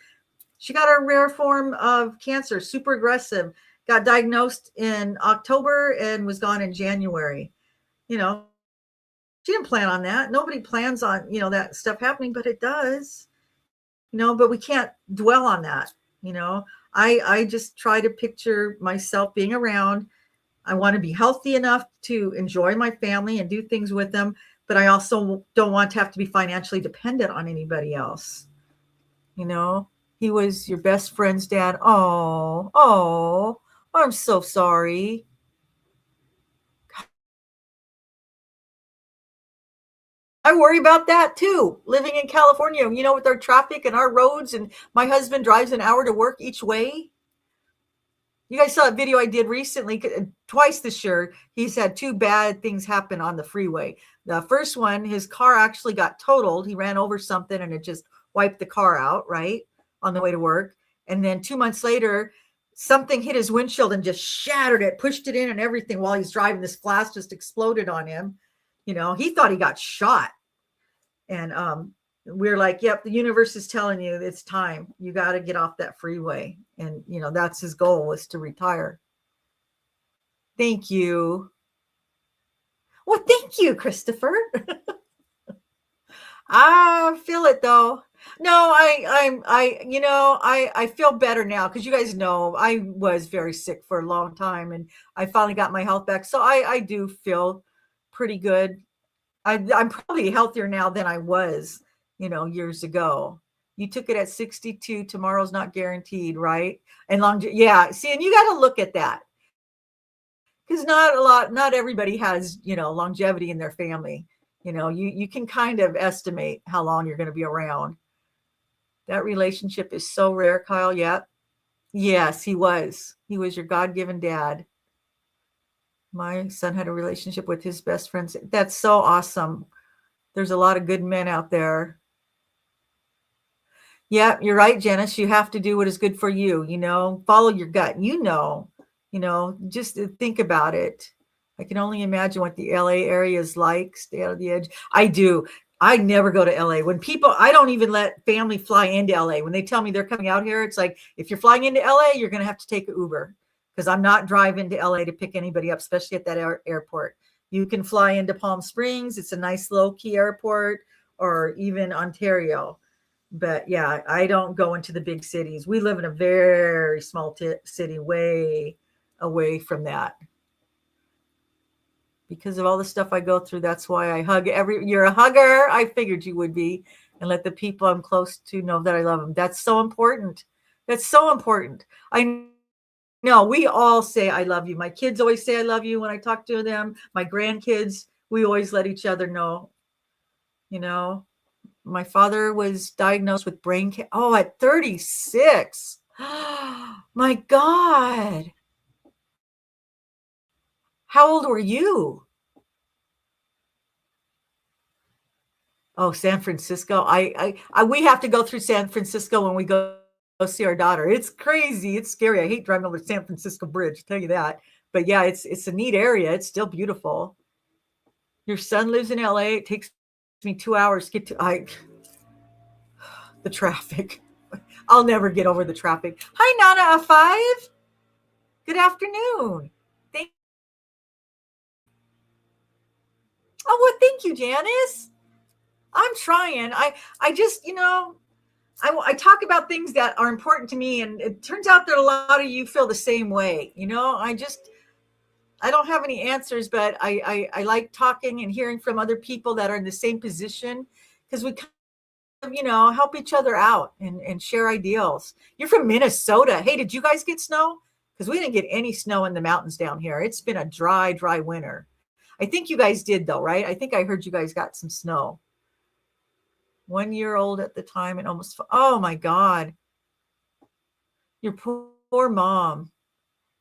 She got a rare form of cancer, super aggressive, got diagnosed in October and was gone in January. She didn't plan on that. Nobody plans on, that stuff happening, but it does, but we can't dwell on that. I just try to picture myself being around. I want to be healthy enough to enjoy my family and do things with them, but I also don't want to have to be financially dependent on anybody else. He was your best friend's dad. Oh, I'm so sorry. I worry about that too, living in California, with our traffic and our roads, and my husband drives an hour to work each way. You guys saw a video I did recently, twice this year. He's had two bad things happen on the freeway. The first one, his car actually got totaled. He ran over something and it just wiped the car out, right, on the way to work. And then 2 months later, something hit his windshield and just shattered it, pushed it in and everything while he's driving. This glass just exploded on him. He thought he got shot. And we're like, yep, the universe is telling you it's time. You got to get off that freeway. And, that's his goal, is to retire. Thank you. Well, thank you, Christopher. I feel it though. No, I feel better now because you guys know I was very sick for a long time and I finally got my health back. So I do feel pretty good. I'm probably healthier now than I was, years ago. You took it at 62. Tomorrow's not guaranteed, right? And yeah. See, and you got to look at that because not everybody has, longevity in their family. You can kind of estimate how long you're going to be around. That relationship is so rare, Kyle. Yeah. Yes, he was. He was your God given dad. My son had a relationship with his best friends. That's so awesome. There's a lot of good men out there. Yeah, you're right, Janice. You have to do what is good for you, follow your gut. Just think about it. I can only imagine what the LA area is like. Stay out of the edge. I do. I never go to LA. I don't even let family fly into LA. When they tell me they're coming out here, it's like, if you're flying into LA, you're going to have to take an Uber because I'm not driving to LA to pick anybody up, especially at that airport. You can fly into Palm Springs. It's a nice low key airport, or even Ontario. But yeah, I don't go into the big cities. We live in a very small city, way away from that. Because of all the stuff I go through, that's why I hug you're a hugger. I figured you would be, and let the people I'm close to know that I love them. That's so important. That's so important. I know we all say I love you. My kids always say I love you when I talk to them. My grandkids, we always let each other know. My father was diagnosed with brain cancer. Oh, at 36. My God. How old were you? Oh, San Francisco. We have to go through San Francisco when we go see our daughter. It's crazy. It's scary. I hate driving over the San Francisco Bridge, I'll tell you that. But yeah, it's a neat area. It's still beautiful. Your son lives in LA. It takes me 2 hours to get to the traffic. I'll never get over the traffic. Hi, Nana A5. Good afternoon. Thank you, Janice. I'm trying. I just, I talk about things that are important to me, and it turns out that a lot of you feel the same way. I don't have any answers, but I like talking and hearing from other people that are in the same position because we help each other out and share ideals. You're from Minnesota. Hey, did you guys get snow? Because we didn't get any snow in the mountains down here. It's been a dry winter. I think you guys did though, right? I think I heard you guys got some snow. 1 year old at the time and almost, oh my God. Your poor mom.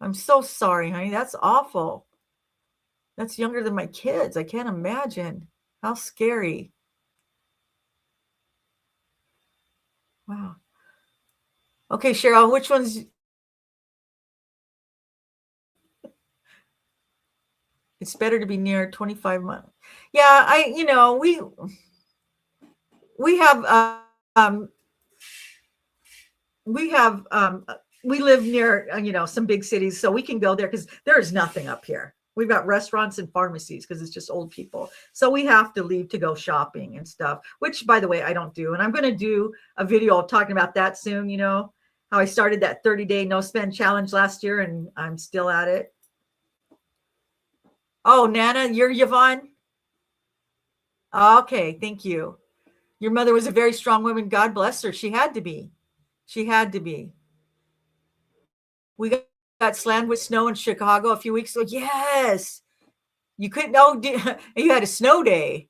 I'm so sorry, honey. That's awful. That's younger than my kids. I can't imagine. How scary. Wow. Okay, Cheryl, which one's? It's better to be near 25 months. Yeah, we have we live near some big cities, so we can go there because there is nothing up here. We've got restaurants and pharmacies because it's just old people. So we have to leave to go shopping and stuff, which, by the way, I don't do. And I'm going to do a video talking about that soon, how I started that 30-day no spend challenge last year and I'm still at it. Oh, Nana, you're Yvonne? Okay, thank you. Your mother was a very strong woman. God bless her. She had to be. She had to be. We got slammed with snow in Chicago a few weeks ago. Yes. You couldn't know you had a snow day.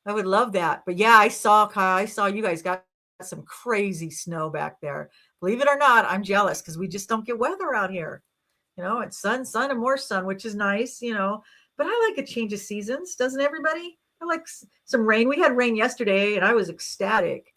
I would love that. But yeah, I saw you guys got some crazy snow back there. Believe it or not, I'm jealous because we just don't get weather out here. It's sun, and more sun, which is nice, but I like a change of seasons. Doesn't everybody? I like some rain. We had rain yesterday and I was ecstatic.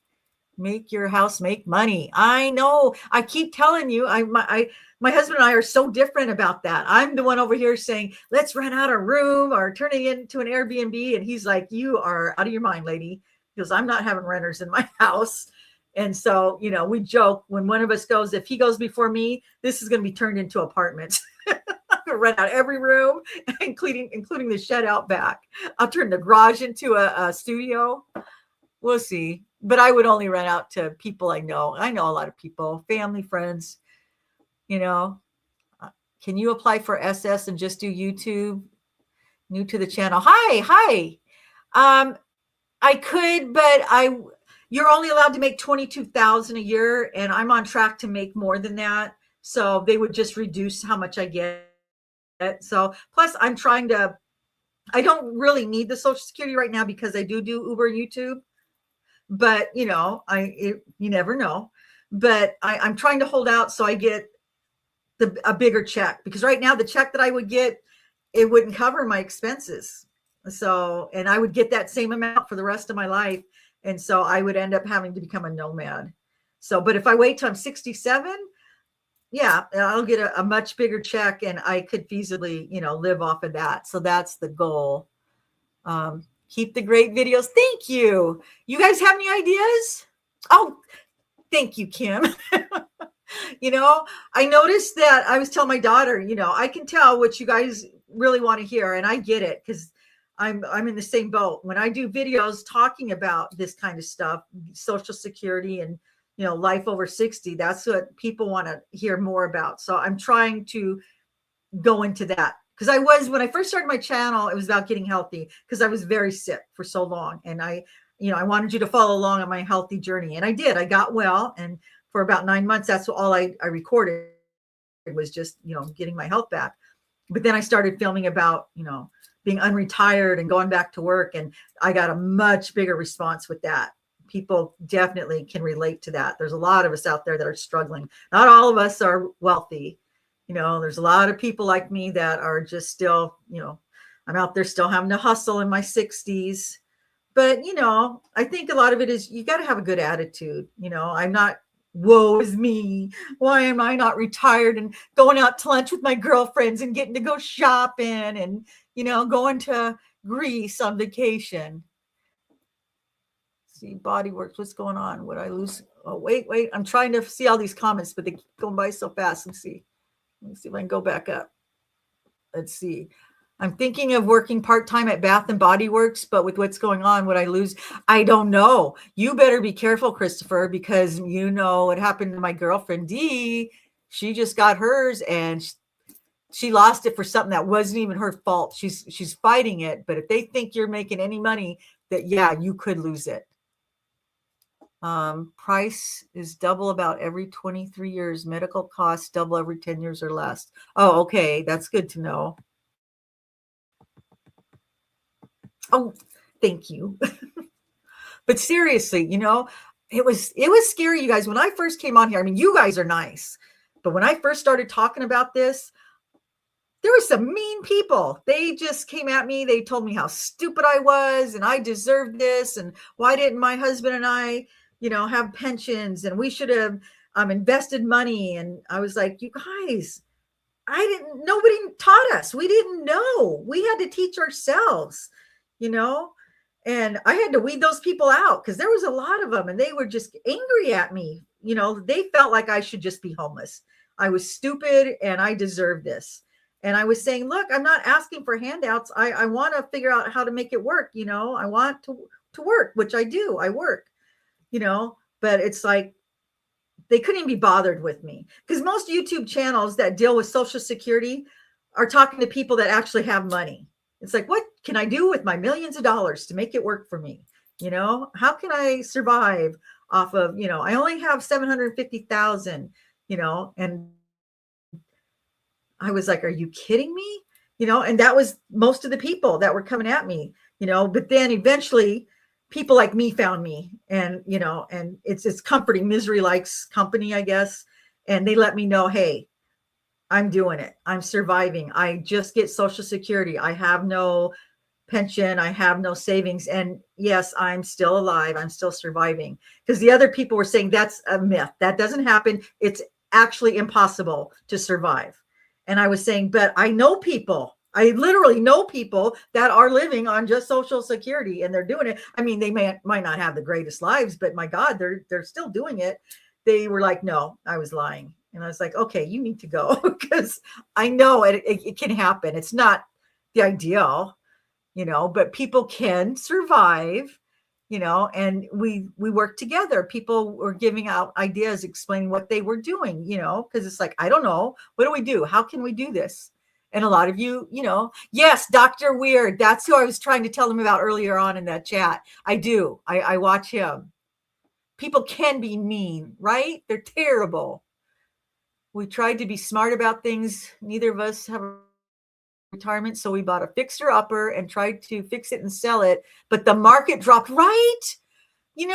Make your house make money. I know. I keep telling you, my husband and I are so different about that. I'm the one over here saying, let's rent out a room or turn it into an Airbnb. And he's like, you are out of your mind, lady. Because I'm not having renters in my house. And so, we joke when one of us goes, if he goes before me, this is going to be turned into apartments. I'm going to rent out every room, including the shed out back. I'll turn the garage into a studio. We'll see. but I would only rent out to people I know. I know a lot of people, family, friends, you know. Can you apply for SS and just do YouTube? New to the channel. Hi. I could, but you're only allowed to make 22,000 a year, and I'm on track to make more than that. So they would just reduce how much I get. So plus I don't really need the Social Security right now because I do Uber and YouTube. But you never know. But I'm trying to hold out so I get a bigger check, because right now the check that I would get, it wouldn't cover my expenses. So, and I would get that same amount for the rest of my life. And so I would end up having to become a nomad. So, but if I wait till I'm 67, yeah, I'll get a much bigger check, and I could feasibly, live off of that. So that's the goal. Keep the great videos. Thank you. You guys have any ideas? Oh, thank you, Kim. I noticed that I was telling my daughter, I can tell what you guys really want to hear, and I get it because I'm in the same boat. When I do videos talking about this kind of stuff, Social Security and life over 60, that's what people want to hear more about. So I'm trying to go into that, because when I first started my channel, it was about getting healthy, because I was very sick for so long, and I wanted you to follow along on my healthy journey, and I did. I got well, and for about 9 months, that's all I recorded. It was just, getting my health back. But then I started filming about, being unretired and going back to work. And I got a much bigger response with that. People definitely can relate to that. There's a lot of us out there that are struggling. Not all of us are wealthy. There's a lot of people like me that are just still, I'm out there still having to hustle in my 60s. But, I think a lot of it is you got to have a good attitude. I'm not, woe is me. Why am I not retired and going out to lunch with my girlfriends and getting to go shopping and, going to Greece on vacation? See, Body Works. What's going on? Would I lose? Oh, wait. I'm trying to see all these comments, but they keep going by so fast. Let me see if I can go back up. Let's see. I'm thinking of working part-time at Bath and Body Works, but with what's going on, would I lose? I don't know. You better be careful, Christopher, because what happened to my girlfriend, Dee. She just got hers, and she lost it for something that wasn't even her fault. She's fighting it, but if they think you're making any money, that, yeah, you could lose it. Price is double about every 23 years. Medical costs double every 10 years or less. Oh, okay. That's good to know. Oh, thank you. But seriously, it was scary, you guys. When I first came on here, I mean, you guys are nice, but when I first started talking about this, there were some mean people. They just came at me. They told me how stupid I was and I deserved this. And why didn't my husband and I, have pensions, and we should have invested money. And I was like, you guys, nobody taught us. We didn't know. We had to teach ourselves, and I had to weed those people out, because there was a lot of them, and they were just angry at me. They felt like I should just be homeless. I was stupid and I deserved this. And I was saying, look, I'm not asking for handouts. I want to figure out how to make it work. I want to work, which I do. I work, but it's like, they couldn't even be bothered with me, because most YouTube channels that deal with Social Security are talking to people that actually have money. It's like, what can I do with my millions of dollars to make it work for me? How can I survive off of, I only have 750,000, and I was like, are you kidding me? And that was most of the people that were coming at me, but then eventually people like me found me, and, and it's comforting. Misery likes company, I guess. And they let me know, hey, I'm doing it. I'm surviving. I just get Social Security. I have no pension. I have no savings. And yes, I'm still alive. I'm still surviving. Because the other people were saying that's a myth. That doesn't happen. It's actually impossible to survive. And I was saying, but I know people. I literally know people that are living on just Social Security, and they're doing it. I mean, they might not have the greatest lives, but my God, they're still doing it. They were like, no, I was lying. And I was like, okay, you need to go, because I know it can happen. It's not the ideal, but people can survive, and we worked together. People were giving out ideas, explaining what they were doing, because it's like, I don't know, what do we do? How can we do this? And a lot of you, yes, Dr. Weird, that's who I was trying to tell them about earlier on in that chat. I do. I watch him. People can be mean, right? They're terrible. We tried to be smart about things. Neither of us have a retirement, so we bought a fixer upper and tried to fix it and sell it, but the market dropped, right? And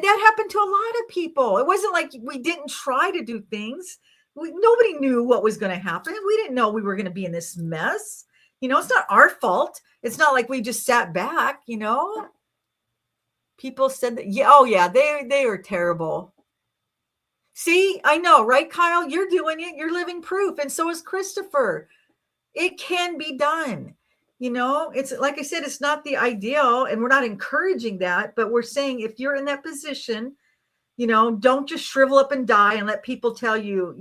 that happened to a lot of people. It wasn't like we didn't try to do things. Nobody knew what was going to happen. We didn't know we were going to be in this mess. It's not our fault. It's not like we just sat back. People said that, yeah, oh yeah, they are terrible. See, I know, right, Kyle? You're doing it. You're living proof, and so is Christopher. It can be done. It's like I said, it's not the ideal, and we're not encouraging that, but we're saying if you're in that position, don't just shrivel up and die and let people tell you,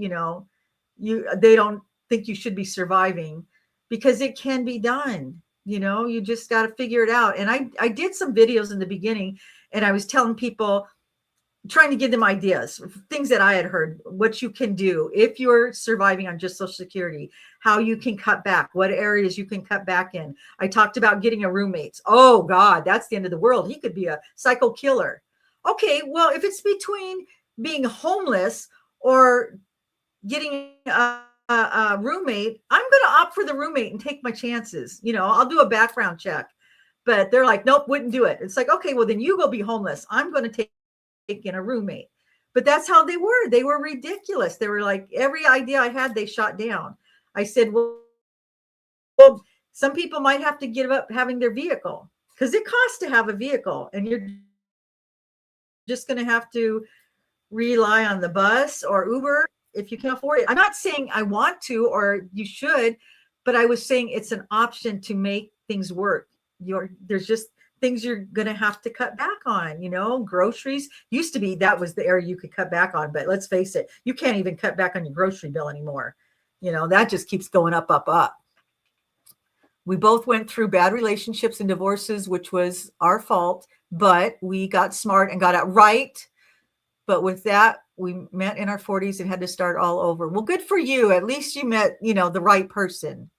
they don't think you should be surviving, because it can be done. You just got to figure it out. And I did some videos in the beginning, and I was telling people, trying to give them ideas, things that I had heard, what you can do if you're surviving on just Social Security, how you can cut back, what areas you can cut back in. I talked about getting a roommate. Oh God, that's the end of the world. He could be a psycho killer. Okay, well, if it's between being homeless or getting a roommate, I'm going to opt for the roommate and take my chances. I'll do a background check, but they're like, nope, wouldn't do it. It's like, okay, well then you go be homeless. I'm going to take in a roommate. But that's how they were. They were ridiculous. They were like, every idea I had, they shot down. I said, well, some people might have to give up having their vehicle, because it costs to have a vehicle, and you're just going to have to rely on the bus or Uber if you can afford it. I'm not saying I want to or you should, but I was saying it's an option to make things work. There's just things you're going to have to cut back on. Groceries used to be, that was the area you could cut back on, but let's face it, you can't even cut back on your grocery bill anymore. That just keeps going up, up, up. We both went through bad relationships and divorces, which was our fault, but we got smart and got out right. But with that, we met in our 40s and had to start all over. Well, good for you. At least you met, the right person.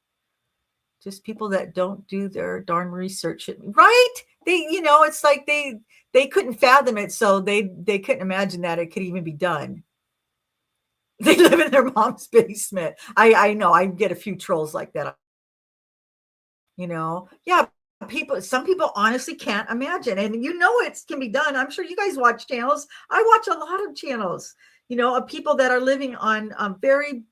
Just people that don't do their darn research, right? They, it's like they couldn't fathom it, so they couldn't imagine that it could even be done. They live in their mom's basement. I know, I get a few trolls like that. Yeah, some people honestly can't imagine, and it can be done. I'm sure you guys watch channels. I watch a lot of channels, of people that are living on very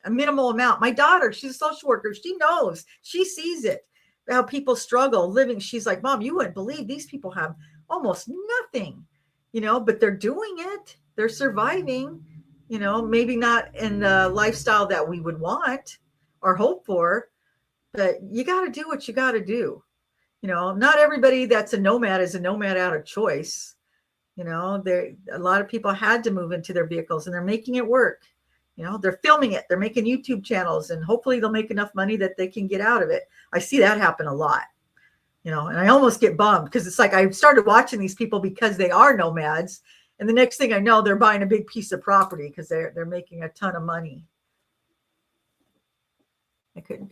a minimal amount. My daughter, she's a social worker. She knows, she sees it, how people struggle living. She's like, Mom, you wouldn't believe these people have almost nothing, but they're doing it. They're surviving, maybe not in the lifestyle that we would want or hope for, but you got to do what you got to do. Not everybody that's a nomad is a nomad out of choice. A lot of people had to move into their vehicles, and they're making it work. They're filming it. They're making YouTube channels, and hopefully they'll make enough money that they can get out of it. I see that happen a lot, and I almost get bummed, because it's like I started watching these people because they are nomads, and the next thing I know, they're buying a big piece of property because they're making a ton of money. It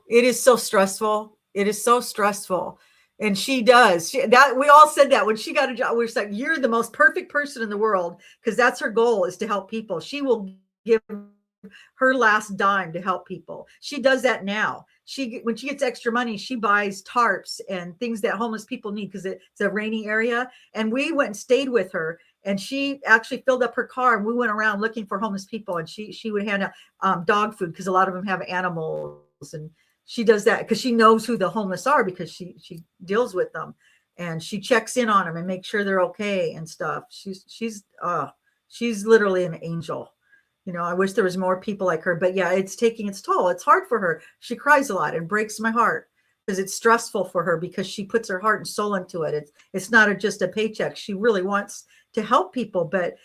is so stressful. It is so stressful. And she does. We all said that when she got a job. We were like, you're the most perfect person in the world, because that's her goal, is to help people. She will give her last dime to help people. She does that now. When she gets extra money, she buys tarps and things that homeless people need, because it's a rainy area. And we went and stayed with her, and she actually filled up her car, and we went around looking for homeless people, and she would hand out dog food, because a lot of them have animals, and she does that because she knows who the homeless are, because she deals with them, and she checks in on them and makes sure they're okay and stuff. She's literally an angel. I wish there was more people like her, but yeah, it's taking its toll. It's hard for her. She cries a lot and breaks my heart, because it's stressful for her, because she puts her heart and soul into it. It's not just a paycheck. She really wants to help people, but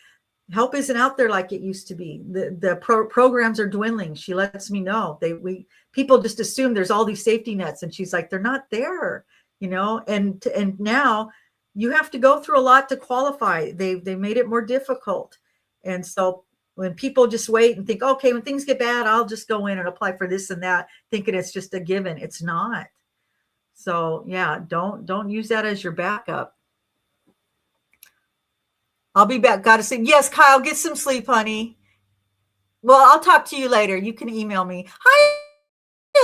help isn't out there like it used to be. The programs are dwindling. She lets me know. People just assume there's all these safety nets, and she's like, they're not there, and now you have to go through a lot to qualify. They made it more difficult. And so when people just wait and think, okay, when things get bad, I'll just go in and apply for this and that, thinking it's just a given. It's not. So yeah, don't use that as your backup. I'll be back. Gotta say, yes, Kyle, get some sleep, honey. Well, I'll talk to you later. You can email me. Hi,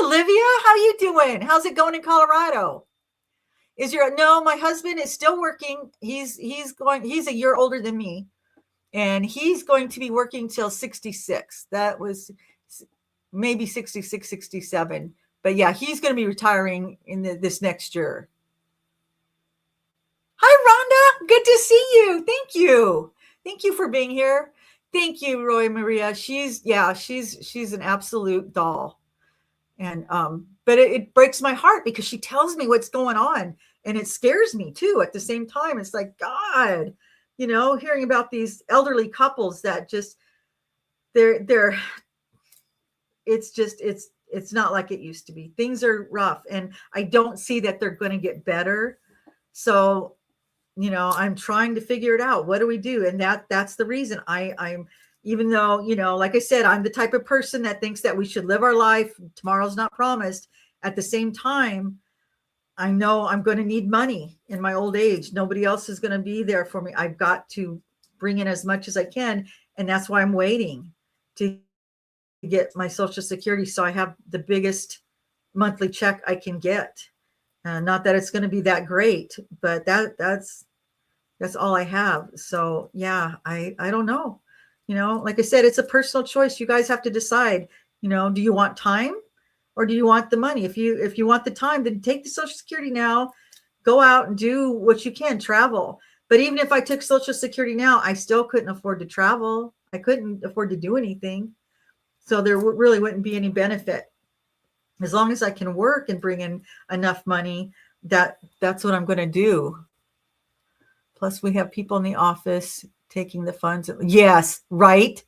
Olivia. How you doing? How's it going in Colorado? No, my husband is still working. He's a year older than me, and he's going to be working till 66. That was maybe 66, 67. But yeah, he's going to be retiring in this next year. Hi, Rhonda. Good to see you. Thank you. Thank you for being here. Thank you, Roy Maria. She's an absolute doll. And but it breaks my heart because she tells me what's going on, and it scares me too at the same time. It's like, God, hearing about these elderly couples that just they're it's not like it used to be. Things are rough, and I don't see that they're going to get better. So, I'm trying to figure it out. What do we do? And that's the reason I'm even though, like I said, I'm the type of person that thinks that we should live our life. Tomorrow's not promised. At the same time, I know I'm going to need money in my old age. Nobody else is going to be there for me. I've got to bring in as much as I can. And that's why I'm waiting to get my Social Security. So I have the biggest monthly check I can get. Not that it's going to be that great, but that's all I have. So yeah, I don't know. Like I said, it's a personal choice. You guys have to decide, do you want time or do you want the money? If you want the time, then take the Social Security now, go out and do what you can, travel. But even if I took Social Security now, I still couldn't afford to travel. I couldn't afford to do anything. So there really wouldn't be any benefit. As long as I can work and bring in enough money, that's what I'm going to do. Plus, we have people in the office taking the funds. Yes, right.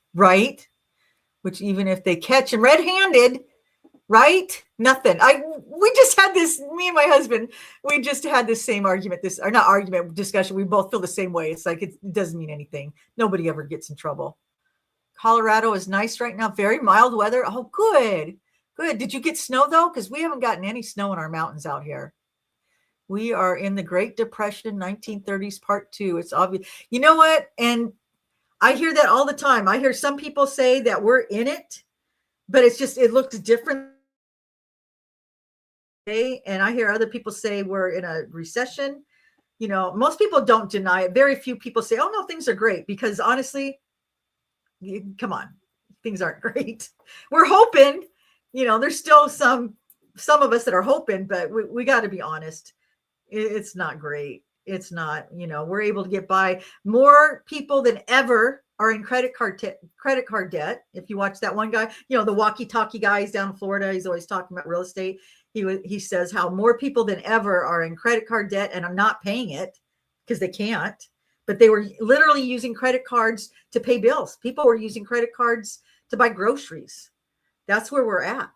Which even if they catch him red-handed, right? Nothing. We just had this, me and my husband, we just had this same argument, discussion. We both feel the same way. It's like, it doesn't mean anything. Nobody ever gets in trouble. Colorado is nice right now. Very mild weather. Oh, good. Did you get snow though? Because we haven't gotten any snow in our mountains out here. We are in the Great Depression, 1930s, part 2. It's obvious. You know what? And I hear that all the time. I hear some people say that we're in it, but it looks different. And I hear other people say we're in a recession. Most people don't deny it. Very few people say, oh, no, things are great. Because honestly, come on, things aren't great. We're hoping, there's still some of us that are hoping, but we got to be honest. It's not great. It's not, we're able to get by. More people than ever are in credit card debt. If you watch that one guy, the walkie-talkie guy is down in Florida. He's always talking about real estate. He says how more people than ever are in credit card debt and are not paying it because they can't. But they were literally using credit cards to pay bills. People were using credit cards to buy groceries. That's where we're at.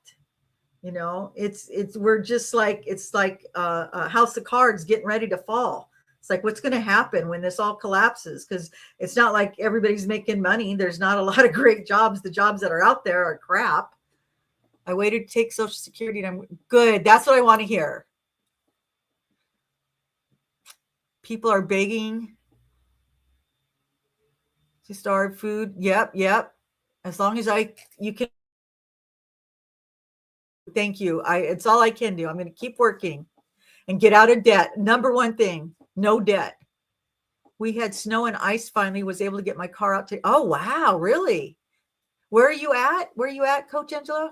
We're just like, it's like a house of cards getting ready to fall. It's like, what's going to happen when this all collapses? Because it's not like everybody's making money. There's not a lot of great jobs. The jobs that are out there are crap. I waited to take Social Security and I'm good. That's what I want to hear. People are begging to starve food. Yep. As long as you can. Thank you. It's all I can do. I'm going to keep working and get out of debt. Number one thing, no debt. We had snow and ice finally, was able to get my car out to. Oh, wow. Really? Where are you at, Coach Angela?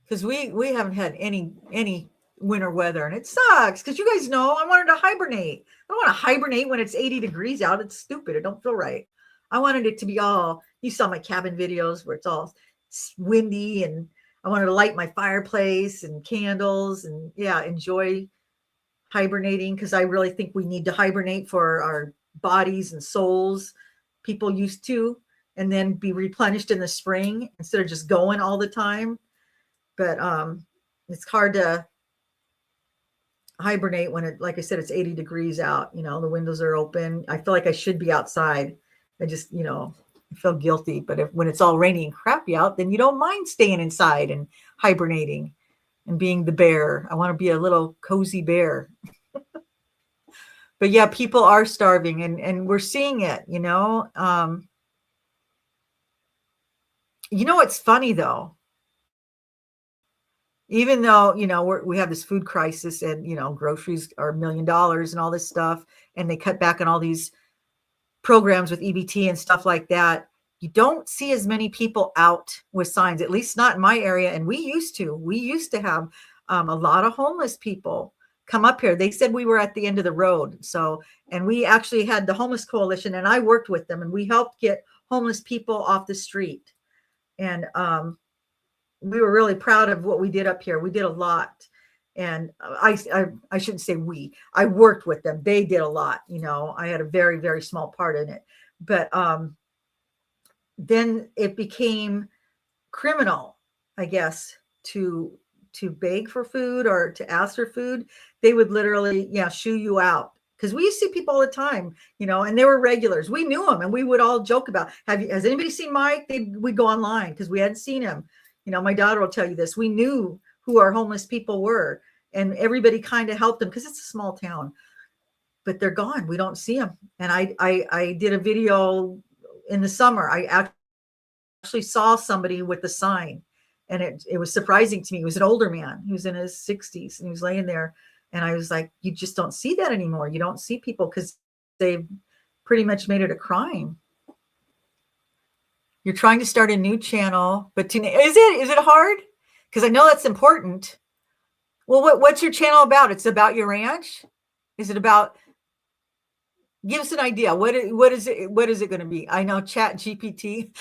Because we haven't had any winter weather and it sucks because you guys know I wanted to hibernate. I don't want to hibernate when it's 80 degrees out. It's stupid. It don't feel right. I wanted it to be you saw my cabin videos where it's all windy and I wanted to light my fireplace and candles and enjoy hibernating because I really think we need to hibernate for our bodies and souls. People used to, and then be replenished in the spring instead of just going all the time. But it's hard to hibernate when it, like I said, it's 80 degrees out, the windows are open. I feel like I should be outside. I just, I feel guilty. But when it's all rainy and crappy out, then you don't mind staying inside and hibernating and being the bear. I want to be a little cozy bear. But yeah, people are starving and we're seeing it, It's funny though. Even though, we have this food crisis and, groceries are $1 million and all this stuff, and they cut back on all these programs with EBT and stuff like that, you don't see as many people out with signs, at least not in my area. And we used to have a lot of homeless people come up here. They said we were at the end of the road. So, and we actually had the Homeless Coalition, and I worked with them, and we helped get homeless people off the street. And we were really proud of what we did up here. We did a lot. And I shouldn't say I worked with them. They did a lot. I had a very, very small part in it. But then it became criminal, I guess, to beg for food or to ask for food. They would literally, shoo you out. Because we used to see people all the time, and they were regulars. We knew them, and we would all joke about, has anybody seen Mike? We'd go online because we hadn't seen him. My daughter will tell you this. We knew who our homeless people were, and everybody kind of helped them because it's a small town. But they're gone. We don't see them. And I did a video in the summer. I actually saw somebody with the sign, and it was surprising to me. He was an older man. He was in his 60s, and he was laying there. And I was like, you just don't see that anymore. You don't see people because they've pretty much made it a crime. You're trying to start a new channel, but is it hard? Because I know that's important. Well, what's your channel about? It's about your ranch? Is it about? Give us an idea. What is it? What is it going to be? I know Chat GPT.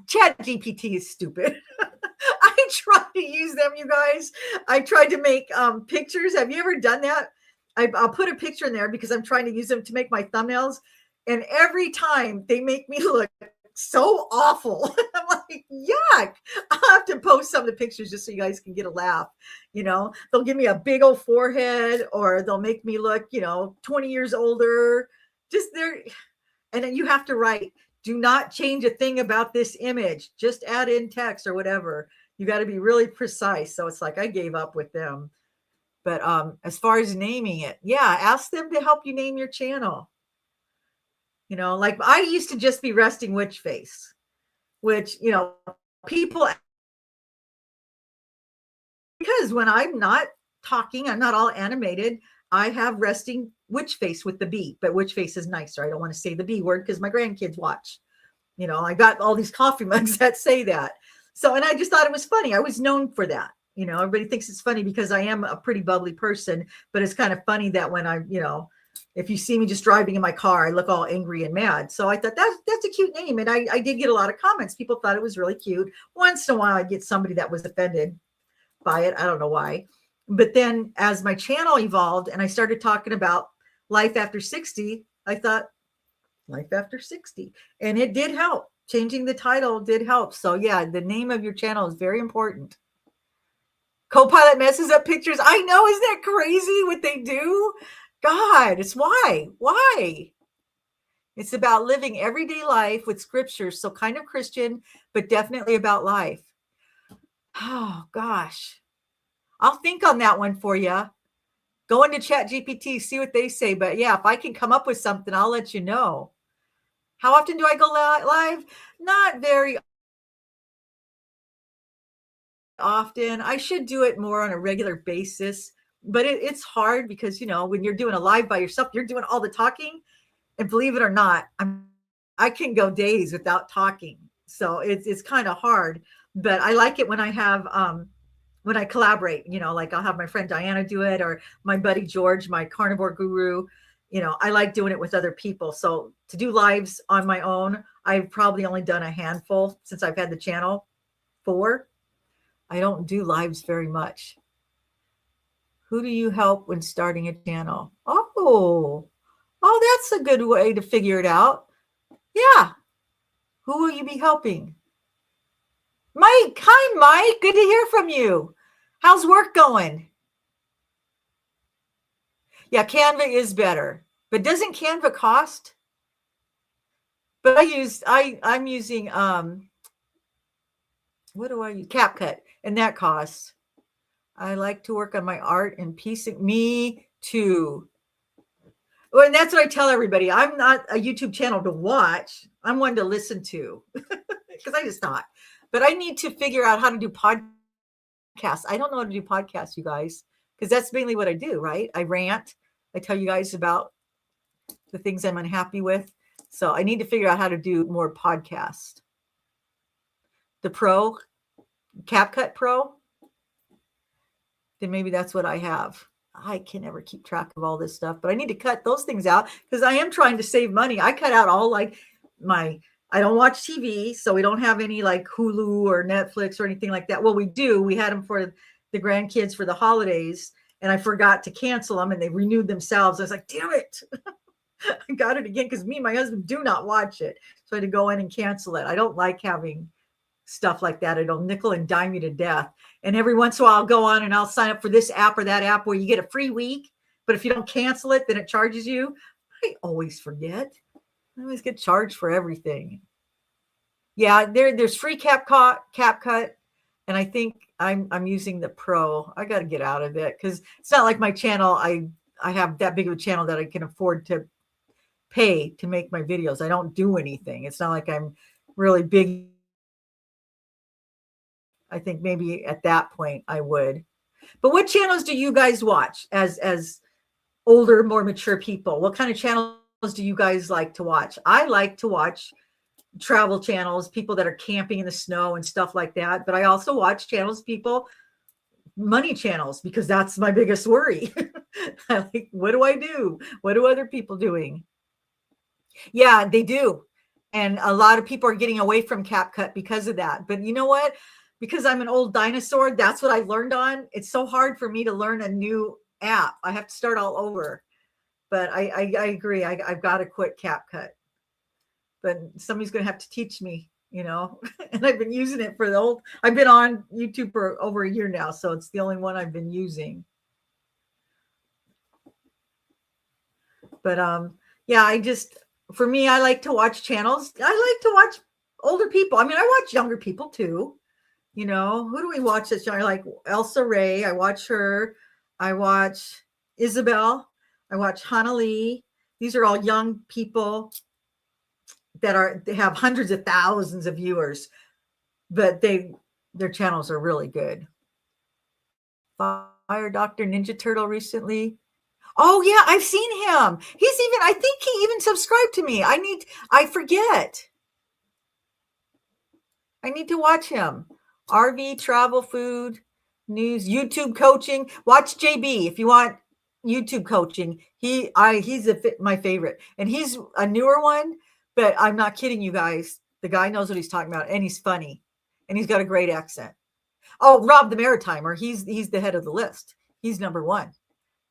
Chat GPT is stupid. I try to use them, you guys. I tried to make pictures. Have you ever done that? I'll put a picture in there because I'm trying to use them to make my thumbnails. And every time they make me look so awful. I'm like, yuck. I'll have to post some of the pictures just so you guys can get a laugh. They'll give me a big old forehead, or they'll make me look, 20 years older. Just there. And then you have to write, do not change a thing about this image. Just add in text or whatever. You got to be really precise. So it's like I gave up with them. But as far as naming it, ask them to help you name your channel. Like I used to just be Resting Witch Face, which, people, because when I'm not talking, I'm not all animated, I have Resting Witch Face with the B, but Witch Face is nicer. I don't want to say the B word because my grandkids watch. I got all these coffee mugs that say that. So, and I just thought it was funny. I was known for that. Everybody thinks it's funny because I am a pretty bubbly person, but it's kind of funny that when I, if you see me just driving in my car, I look all angry and mad. So I thought that's a cute name. And I did get a lot of comments. People thought it was really cute. Once in a while, I get somebody that was offended by it. I don't know why. But then as my channel evolved and I started talking about life after 60, I thought life after 60. And it did help. Changing the title did help. So the name of your channel is very important. Copilot messes up pictures. I know. Isn't that crazy what they do? God, it's why? It's about living everyday life with scripture. So kind of Christian, but definitely about life. Oh, gosh. I'll think on that one for you. Go into Chat GPT, see what they say. But if I can come up with something, I'll let you know. How often do I go live? Not very often. I should do it more on a regular basis, but it's hard because, when you're doing a live by yourself, you're doing all the talking. And believe it or not, I can go days without talking. So it's kind of hard, but I like it when I have, when I collaborate, like I'll have my friend Diana do it, or my buddy George, my carnivore guru. I like doing it with other people. So to do lives on my own, I've probably only done a handful since I've had the channel. 4. I don't do lives very much. Who do you help when starting a channel? Oh, that's a good way to figure it out. Yeah. Who will you be helping? Mike. Hi, Mike. Good to hear from you. How's work going? Yeah, Canva is better. But doesn't Canva cost? But I'm using what do I use? CapCut, and that costs. I like to work on my art and piecing. Me too. Well, and that's what I tell everybody. I'm not a YouTube channel to watch. I'm one to listen to because I just thought. But I need to figure out how to do podcasts. I don't know how to do podcasts, you guys, because that's mainly what I do, right? I rant. I tell you guys about the things I'm unhappy with. So I need to figure out how to do more podcasts. The Pro, CapCut Pro, then maybe that's what I have. I can never keep track of all this stuff, but I need to cut those things out because I am trying to save money. I cut out all like I don't watch TV, so we don't have any like Hulu or Netflix or anything like that. Well, we do. We had them for the grandkids for the holidays, and I forgot to cancel them, and they renewed themselves. I was like, damn it. I got it again because me and my husband do not watch it. So I had to go in and cancel it. I don't like having stuff like that. It'll nickel and dime you to death. And every once in a while I'll go on and I'll sign up for this app or that app where you get a free week. But if you don't cancel it, then it charges you. I always forget. I always get charged for everything. Yeah, there's free CapCut. And I think I'm using the Pro. I got to get out of it because it's not like my channel. I have that big of a channel that I can afford to pay to make my videos. I don't do anything. It's not like I'm really big. I think maybe at that point I would. But what channels do you guys watch as older, more mature people? What kind of channels do you guys like to watch? I like to watch travel channels, people that are camping in the snow and stuff like that. But I also watch channels, money channels, because that's my biggest worry. Like, what do I do? What are other people doing? Yeah, they do. And a lot of people are getting away from CapCut because of that. But you know what? Because I'm an old dinosaur, that's what I've learned on. It's so hard for me to learn a new app. I have to start all over. But I agree. I've got to quit CapCut. But somebody's going to have to teach me, and I've been using it I've been on YouTube for over a year now. So it's the only one I've been using. But yeah, for me, I like to watch channels. I like to watch older people. I mean, I watch younger people too. Who do we watch this? I like Elsa Ray. I watch her. I watch Isabel. I watch Hannah Lee. These are all young people they have hundreds of thousands of viewers, but their channels are really good. Fire Dr. Ninja Turtle recently. Oh yeah, I've seen him. I think he even subscribed to me. I forget. I need to watch him. RV, travel, food, news, YouTube coaching. Watch JB if you want YouTube coaching. He's my favorite, and he's a newer one. But I'm not kidding you guys. The guy knows what he's talking about, and he's funny, and he's got a great accent. Oh, Rob the Maritimer. He's the head of the list. He's number one,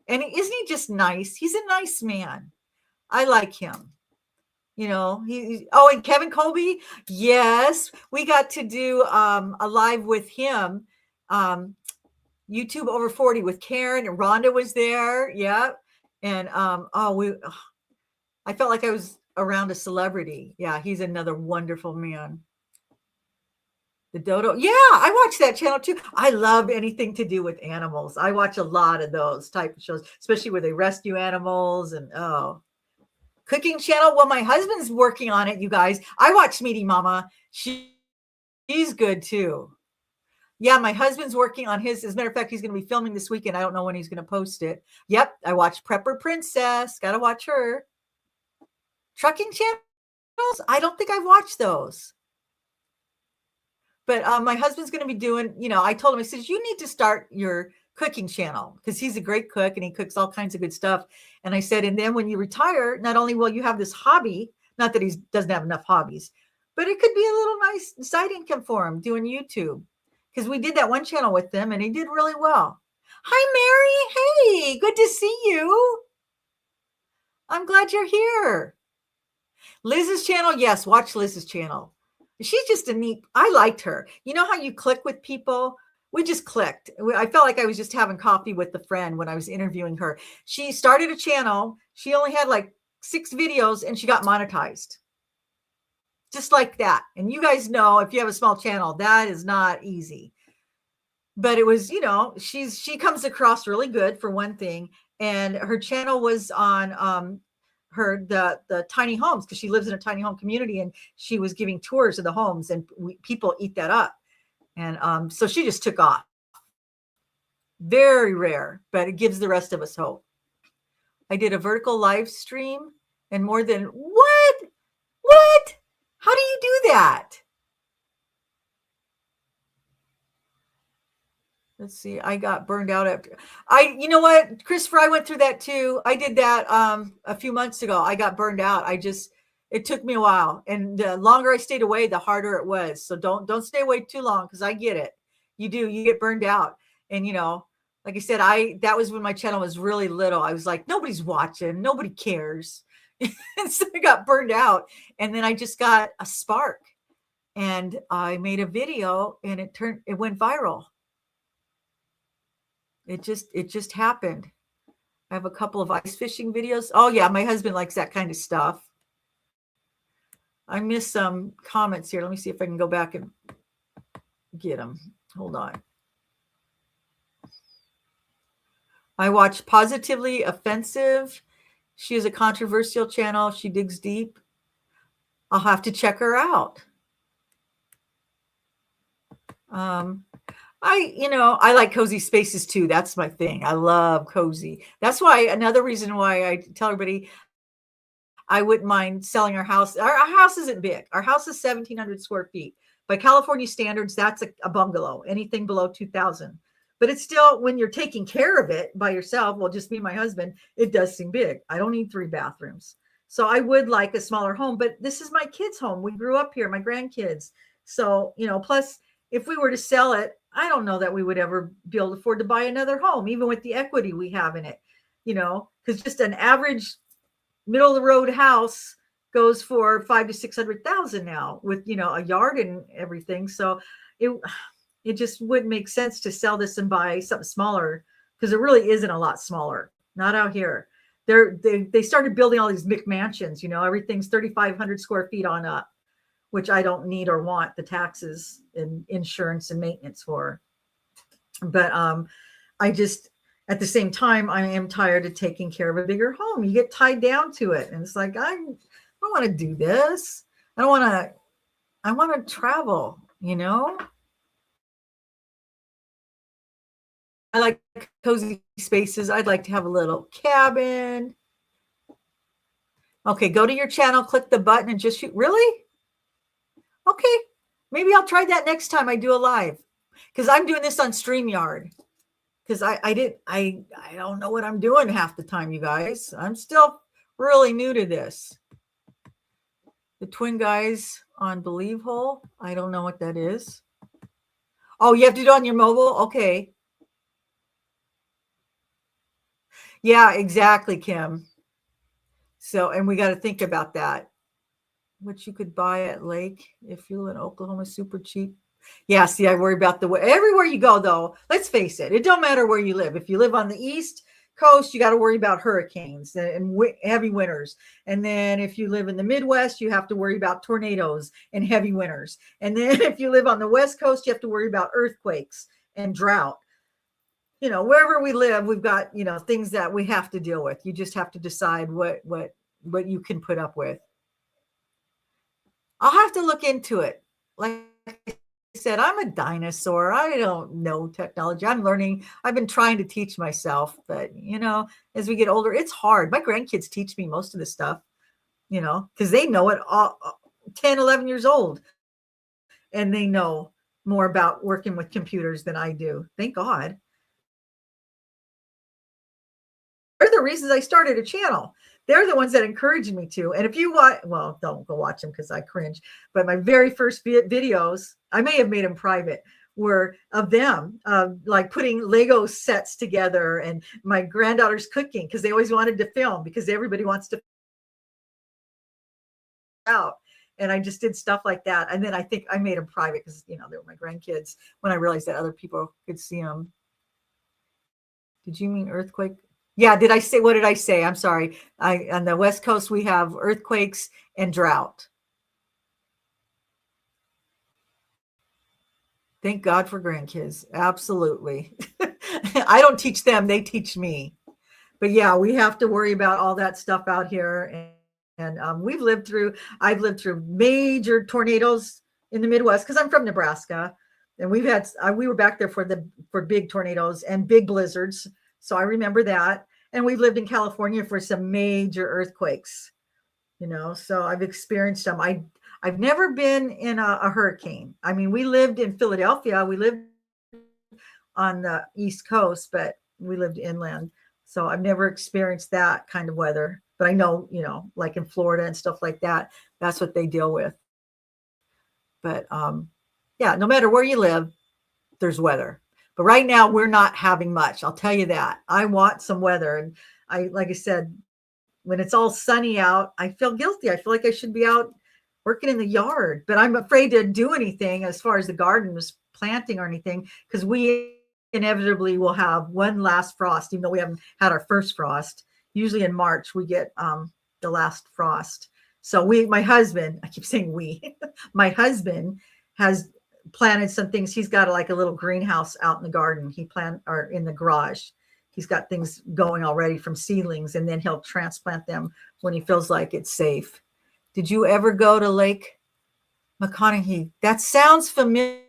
and isn't he just nice? He's a nice man. I like him. And Kevin Colby. Yes, we got to do a live with him. YouTube over 40 with Karen, and Rhonda was there. Yeah. And I felt like I was around a celebrity. Yeah, he's another wonderful man. The Dodo. Yeah, I watch that channel too. I love anything to do with animals. I watch a lot of those type of shows, especially where they rescue animals and cooking channel. Well, my husband's working on it, you guys. I watch Meaty Mama. She's good too. Yeah, my husband's working on his. As a matter of fact, he's going to be filming this weekend. I don't know when he's going to post it. Yep, I watched Prepper Princess. Got to watch her. Trucking channels? I don't think I've watched those. But my husband's going to be doing, I told him, I said, you need to start your cooking channel because he's a great cook and he cooks all kinds of good stuff. And I said, and then when you retire, not only will you have this hobby, not that he doesn't have enough hobbies, but it could be a little nice side income for him doing YouTube. Because we did that one channel with them and he did really well. Hi, Mary. Hey, good to see you. I'm glad you're here. Liz's channel. Yes, watch Liz's channel. She's just I liked her. You know how you click with people? we just clicked. I felt like I was just having coffee with a friend when I was interviewing her. She started a channel. She only had like 6 videos and she got monetized. Just like that. And you guys know, if you have a small channel, that is not easy. But it was, she comes across really good for one thing. And her channel was on the tiny homes, because she lives in a tiny home community, and she was giving tours of the homes, and people eat that up. And so she just took off. Very rare, but it gives the rest of us hope. I did a vertical live stream and more than what? How do you do that? Let's see. I got burned out after you know what, Christopher, I went through that too. I did that a few months ago. I got burned out. It took me a while, and the longer I stayed away, the harder it was. So don't stay away too long, because I get it. You get burned out. And like I said, that was when my channel was really little. I was like, nobody's watching, nobody cares. And so I got burned out, and then I just got a spark, and I made a video, and it went viral. It just happened. I have a couple of ice fishing videos. Oh yeah, my husband likes that kind of stuff. I missed some comments here. Let me see if I can go back and get them. Hold on. I watch Positively Offensive. She is a controversial channel. She digs deep. I'll have to check her out. I like cozy spaces too. That's my thing. I love cozy. That's why, another reason why I tell everybody I wouldn't mind selling our house. Our house isn't big. Our house is 1,700 square feet. By California standards, that's a bungalow. Anything below 2,000. But it's still, when you're taking care of it by yourself, well, just me and my husband, it does seem big. I don't need 3 bathrooms. So I would like a smaller home, but this is my kids' home. We grew up here, my grandkids. So, plus if we were to sell it, I don't know that we would ever be able to afford to buy another home, even with the equity we have in it, because just an average middle of the road house goes for 500,000 to 600,000 now, with a yard and everything. So it just wouldn't make sense to sell this and buy something smaller, because it really isn't a lot smaller. Not out here. They started building all these McMansions. Everything's 3,500 square feet on up, which I don't need or want the taxes and insurance and maintenance for. But I just, at the same time, I am tired of taking care of a bigger home. You get tied down to it. And it's like, I don't want to do this. I want to travel, I like cozy spaces. I'd like to have a little cabin. Okay, go to your channel, click the button, and just shoot. Really? Okay, maybe I'll try that next time I do a live, because I'm doing this on StreamYard. Because I don't know what I'm doing half the time, you guys. I'm still really new to this. The twin guys on Believe Hole. I don't know what that is. Oh, you have to do it on your mobile? Okay. Yeah, exactly, Kim. So, and we got to think about that. Which you could buy at Lake if you live in Oklahoma, super cheap. Yeah, see, I worry about the way. Everywhere you go, though, let's face it, it don't matter where you live. If you live on the East Coast, you got to worry about hurricanes and heavy winters. And then if you live in the Midwest, you have to worry about tornadoes and heavy winters. And then if you live on the West Coast, you have to worry about earthquakes and drought. Wherever we live, we've got, things that we have to deal with. You just have to decide what you can put up with. I'll have to look into it. Like I said, I'm a dinosaur. I don't know technology. I'm learning. I've been trying to teach myself, but as we get older, it's hard. My grandkids teach me most of this stuff, because they know it all 10, 11 years old, and they know more about working with computers than I do. Thank God. They're the reasons I started a channel. They're the ones that encouraged me to. And if you want, well, don't go watch them because I cringe. But my very first videos, I may have made them private, were of them, like putting Lego sets together, and my granddaughter's cooking, because they always wanted to film, because everybody wants to out. And I just did stuff like that. And then I think I made them private because, they were my grandkids, when I realized that other people could see them. Did you mean earthquake? Yeah. What did I say? I'm sorry. On the West Coast, we have earthquakes and drought. Thank God for grandkids. Absolutely. I don't teach them, they teach me. But yeah, we have to worry about all that stuff out here. And I've lived through major tornadoes in the Midwest because I'm from Nebraska. And we were back there for big tornadoes and big blizzards. So I remember that. And we've lived in California for some major earthquakes, so I've experienced them. I've never been in a hurricane. I mean, we lived in Philadelphia. We lived on the East Coast, but we lived inland. So I've never experienced that kind of weather. But I know, like in Florida and stuff like that, that's what they deal with. But yeah, no matter where you live, there's weather. But right now we're not having much. I'll tell you that. I want some weather. And like I said, when it's all sunny out, I feel guilty. I feel like I should be out working in the yard, but I'm afraid to do anything as far as the garden was planting or anything, because we inevitably will have one last frost, even though we haven't had our first frost. Usually in March, we get the last frost. So my husband, I keep saying we, my husband has planted some things. He's got like a little greenhouse out in the garden. Or in the garage. He's got things going already from seedlings, and then he'll transplant them when he feels like it's safe. Did you ever go to Lake McConaughey? That sounds familiar.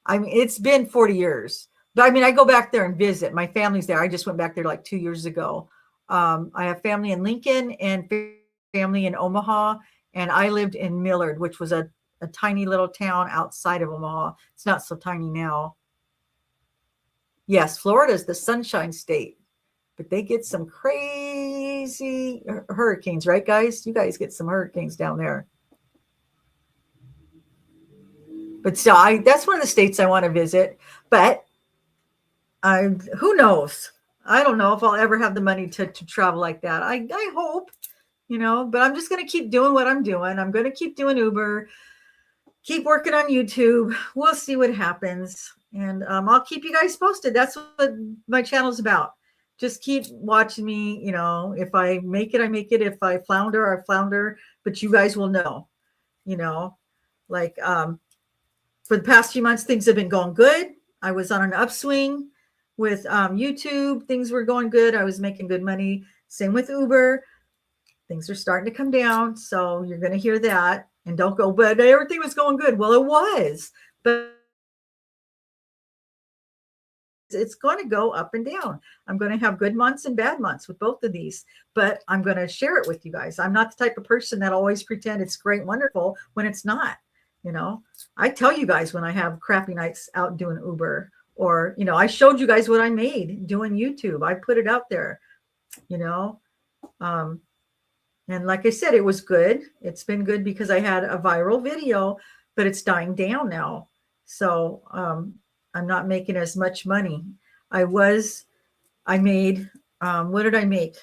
I mean, it's been 40 years. But I mean, I go back there and visit. My family's there. I just went back there like 2 years ago. I have family in Lincoln and family in Omaha. And I lived in Millard, which was a tiny little town outside of Omaha. It's not so tiny now. Yes, Florida is the Sunshine State, but they get some crazy hurricanes, right, guys? You guys get some hurricanes down there. But still, that's one of the states I want to visit. But who knows? I don't know if I'll ever have the money to travel like that. I hope, but I'm just going to keep doing what I'm doing. I'm going to keep doing Uber, keep working on YouTube. We'll see what happens. And I'll keep you guys posted. That's what my channel's about. Just keep watching me. If I make it, I make it. If I flounder, I flounder. But you guys will know, like for the past few months, things have been going good. I was on an upswing with YouTube. Things were going good. I was making good money. Same with Uber. Things are starting to come down. So you're going to hear that. And don't go, but everything was going good. Well, it was. But it's going to go up and down. I'm going to have good months and bad months with both of these, but I'm going to share it with you guys. I'm not the type of person that always pretend it's great and wonderful when it's not. I tell you guys when I have crappy nights out doing Uber, or, I showed you guys what I made doing YouTube. I put it out there, and like I said, it was good. It's been good because I had a viral video, but it's dying down now. So, I'm not making as much money. I made, what did I make?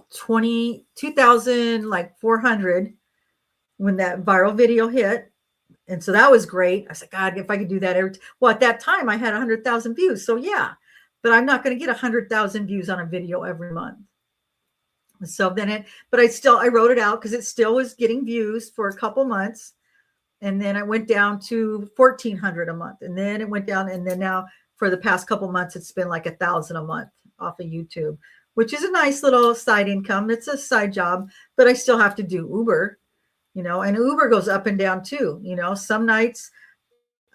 2,400 when that viral video hit. And so that was great. I said, God, if I could do that well, at that time I had 100,000 views. So yeah, but I'm not going to get 100,000 views on a video every month. So then but I wrote it out because it still was getting views for a couple months. And then I went down to 1,400 a month, and then it went down. And then now for the past couple months, it's been like 1,000 a month off of YouTube, which is a nice little side income. It's a side job, but I still have to do Uber, and Uber goes up and down too. Some nights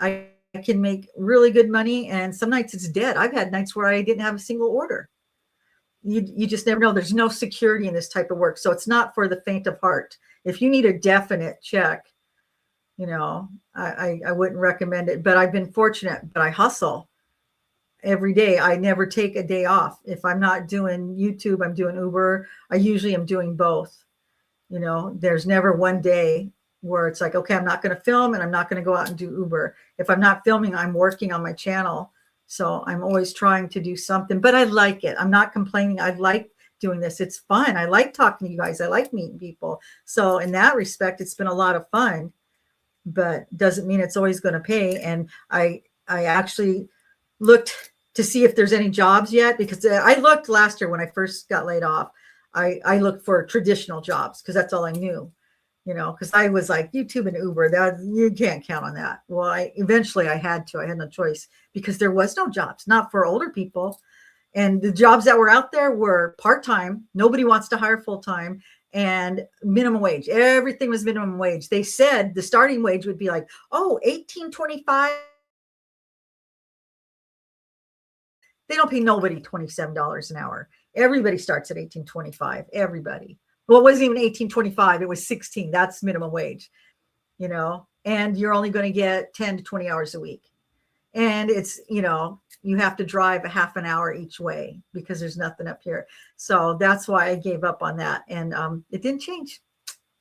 I can make really good money, and some nights it's dead. I've had nights where I didn't have a single order. You just never know. There's no security in this type of work. So it's not for the faint of heart. If you need a definite check, I wouldn't recommend it, but I've been fortunate, but I hustle every day. I never take a day off. If I'm not doing YouTube, I'm doing Uber. I usually am doing both. There's never one day where it's like, okay, I'm not going to film and I'm not going to go out and do Uber. If I'm not filming, I'm working on my channel. So I'm always trying to do something, but I like it. I'm not complaining. I like doing this. It's fun. I like talking to you guys. I like meeting people. So in that respect, it's been a lot of fun, but doesn't mean it's always going to pay. And I actually looked to see if there's any jobs yet, because I looked last year when I first got laid off. I looked for traditional jobs because that's all I knew, because I was like YouTube and Uber, that you can't count on that. Well, eventually I had no choice because there was no jobs, not for older people. And the jobs that were out there were part-time. Nobody wants to hire full-time, and minimum wage. Everything was minimum wage. They said the starting wage would be like, oh, $18.25. They don't pay nobody $27 an hour. Everybody starts at $18.25. Everybody. Well, it wasn't even $18.25. It was 16. That's minimum wage, and you're only going to get 10 to 20 hours a week. And it's, you have to drive a half an hour each way because there's nothing up here. So that's why I gave up on that. And it didn't change.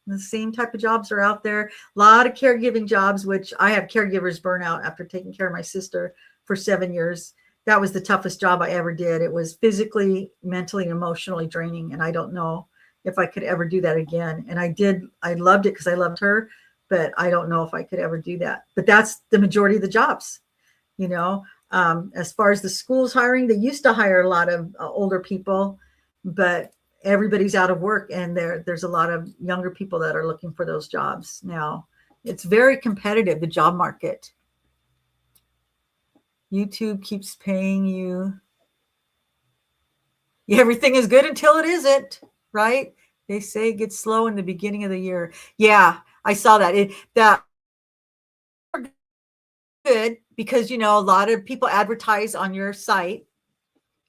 The same type of jobs are out there. A lot of caregiving jobs, which I have caregivers burnout after taking care of my sister for 7 years. That was the toughest job I ever did. It was physically, mentally, and emotionally draining. And I don't know if I could ever do that again. And I loved it because I loved her, but I don't know if I could ever do that. But that's the majority of the jobs, as far as the schools hiring, they used to hire a lot of older people, but everybody's out of work, and there's a lot of younger people that are looking for those jobs now. It's very competitive, the job market. YouTube keeps paying you. Everything is good until it isn't, right? They say it gets slow in the beginning of the year. Yeah, I saw that. That good because, a lot of people advertise on your site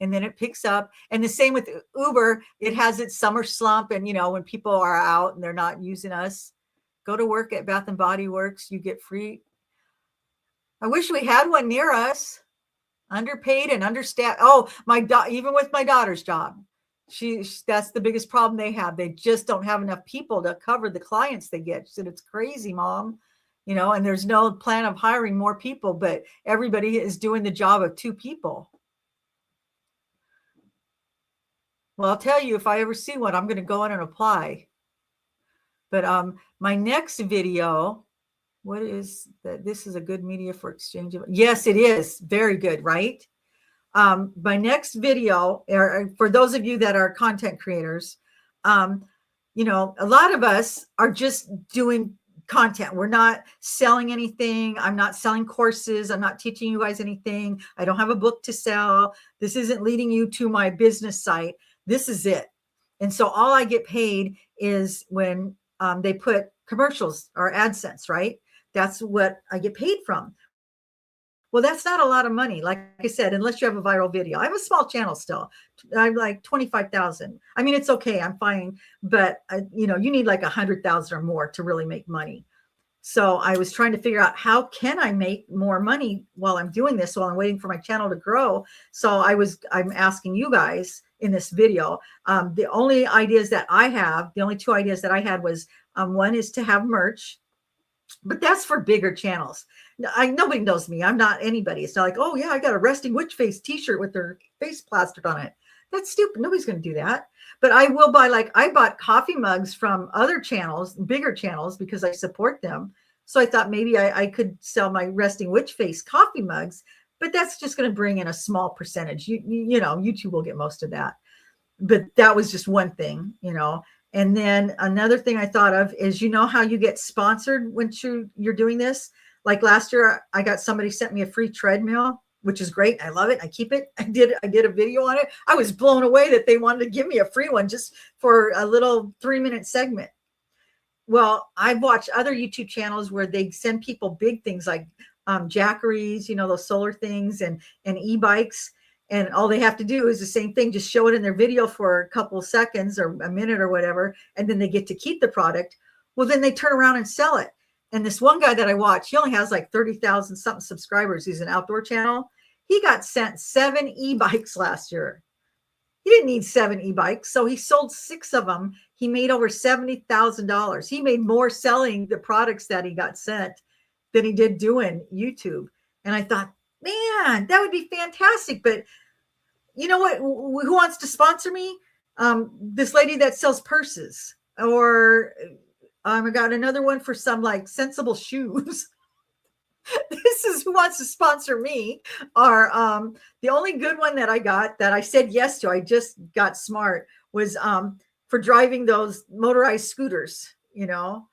and then it picks up. And the same with Uber. It has its summer slump. And, when people are out and they're not using us, go to work at Bath and Body Works. You get free. I wish we had one near us. Underpaid and understaffed. Oh, even with my daughter's job, that's the biggest problem they have. They just don't have enough people to cover the clients they get. She said, it's crazy, Mom. And there's no plan of hiring more people, but everybody is doing the job of 2 people. Well, I'll tell you, if I ever see one, I'm going to go in and apply. But my next video, what is that? This is a good media for exchange. Yes, it is. Very good, right? My next video, for those of you that are content creators, a lot of us are just doing content. We're not selling anything. I'm not selling courses. I'm not teaching you guys anything. I don't have a book to sell. This isn't leading you to my business site. This is it. And so all I get paid is when they put commercials or AdSense, right? That's what I get paid from. Well, that's not a lot of money. Like I said, unless you have a viral video. I have a small channel still. I'm like 25,000. I mean, it's okay. I'm fine. But, you need like 100,000 or more to really make money. So I was trying to figure out how can I make more money while I'm doing this, while I'm waiting for my channel to grow. So I'm asking you guys in this video. The only ideas that I have, the only 2 ideas that I had was one is to have merch. But that's for bigger channels. Nobody knows me. I'm not anybody. It's not like, oh yeah, I got a resting witch face t-shirt with their face plastered on it. That's stupid. Nobody's going to do that. But I will buy, I bought coffee mugs from other channels, bigger channels, because I support them. So I thought maybe I could sell my resting witch face coffee mugs, but that's just going to bring in a small percentage. YouTube will get most of that. But that was just one thing, And then another thing I thought of is, how you get sponsored when you're doing this? Like last year, I got somebody sent me a free treadmill, which is great. I love it. I keep it. I did a video on it. I was blown away that they wanted to give me a free one just for a little 3-minute segment. Well, I've watched other YouTube channels where they send people big things like Jackeries, those solar things and e-bikes. And all they have to do is the same thing, just show it in their video for a couple of seconds or a minute or whatever, and then they get to keep the product. Well, then they turn around and sell it. And this one guy that I watch, he only has like 30,000 something subscribers. He's an outdoor channel. He got sent 7 e-bikes last year. He didn't need 7 e-bikes, so he sold 6 of them. He made over $70,000. He made more selling the products that he got sent than he did doing YouTube. And I thought, man, that would be fantastic. But you know what? Who wants to sponsor me? This lady that sells purses, or I got another one for some like sensible shoes. This is who wants to sponsor me. Or the only good one that I got that I said yes to, I just got smart, was for driving those motorized scooters, you know.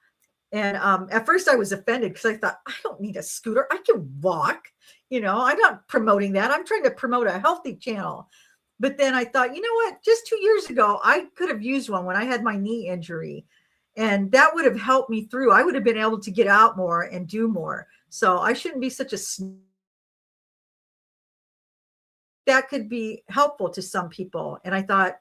And at first I was offended because I thought, I don't need a scooter. I can walk. You know, I'm not promoting that. I'm trying to promote a healthy channel. But then I thought, you know what? Just 2 years ago, I could have used one when I had my knee injury. And that would have helped me through. I would have been able to get out more and do more. So I shouldn't be such a that could be helpful to some people. And I thought,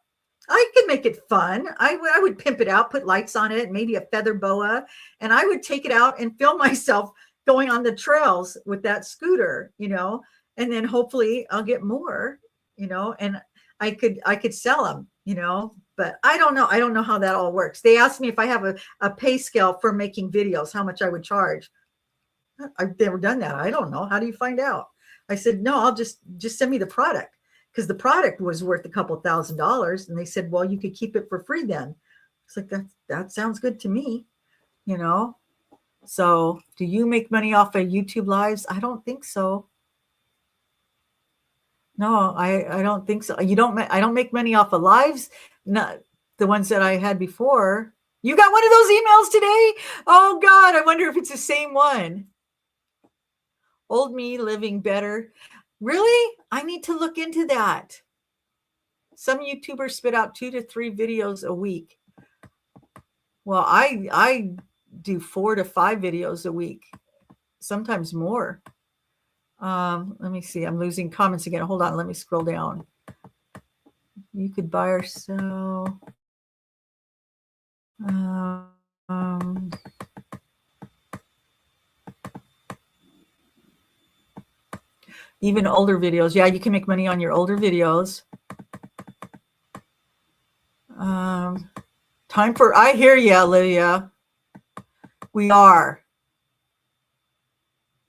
I could make it fun. I would pimp it out, put lights on it, maybe a feather boa, and I would take it out and film myself going on the trails with that scooter, you know, and then hopefully I'll get more, you know, and I could sell them, you know, but I don't know. I don't know how that all works. They asked me if I have a pay scale for making videos, how much I would charge. I've never done that. I don't know. How do you find out? I said, no, I'll just send me the product, because the product was worth a couple $1,000s. And they said, well, you could keep it for free then. It's like, that sounds good to me, you know? So do you make money off of YouTube lives? I don't think so. No, I don't think so. I don't make money off of lives. Not the ones that I had before. You got one of those emails today? Oh God, I wonder if it's the same one. Old me living better. Really? I need to look into that. Some YouTubers spit out 2 to 3 videos a week. Well, I do 4 to 5 videos a week, sometimes more. Let me see. I'm losing comments again. Hold on. Let me scroll down. You could buy or sell. Even older videos. Yeah, you can make money on your older videos. Time for, I hear you, Olivia. We are.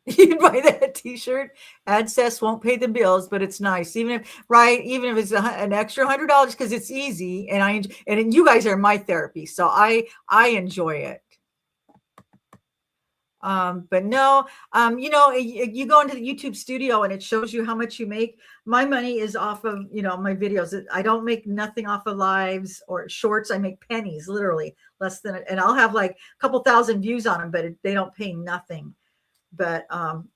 You'd buy that t-shirt. AdSense won't pay the bills, but it's nice. Even if it's an extra $100, because it's easy, and you guys are my therapy, so I enjoy it. But no, you know, you go into the YouTube studio and it shows you how much you make. My money is off of, you know, my videos. I don't make nothing off of lives or shorts. I make pennies, literally less than, and I'll have like a couple thousand views on them, but they don't pay nothing. But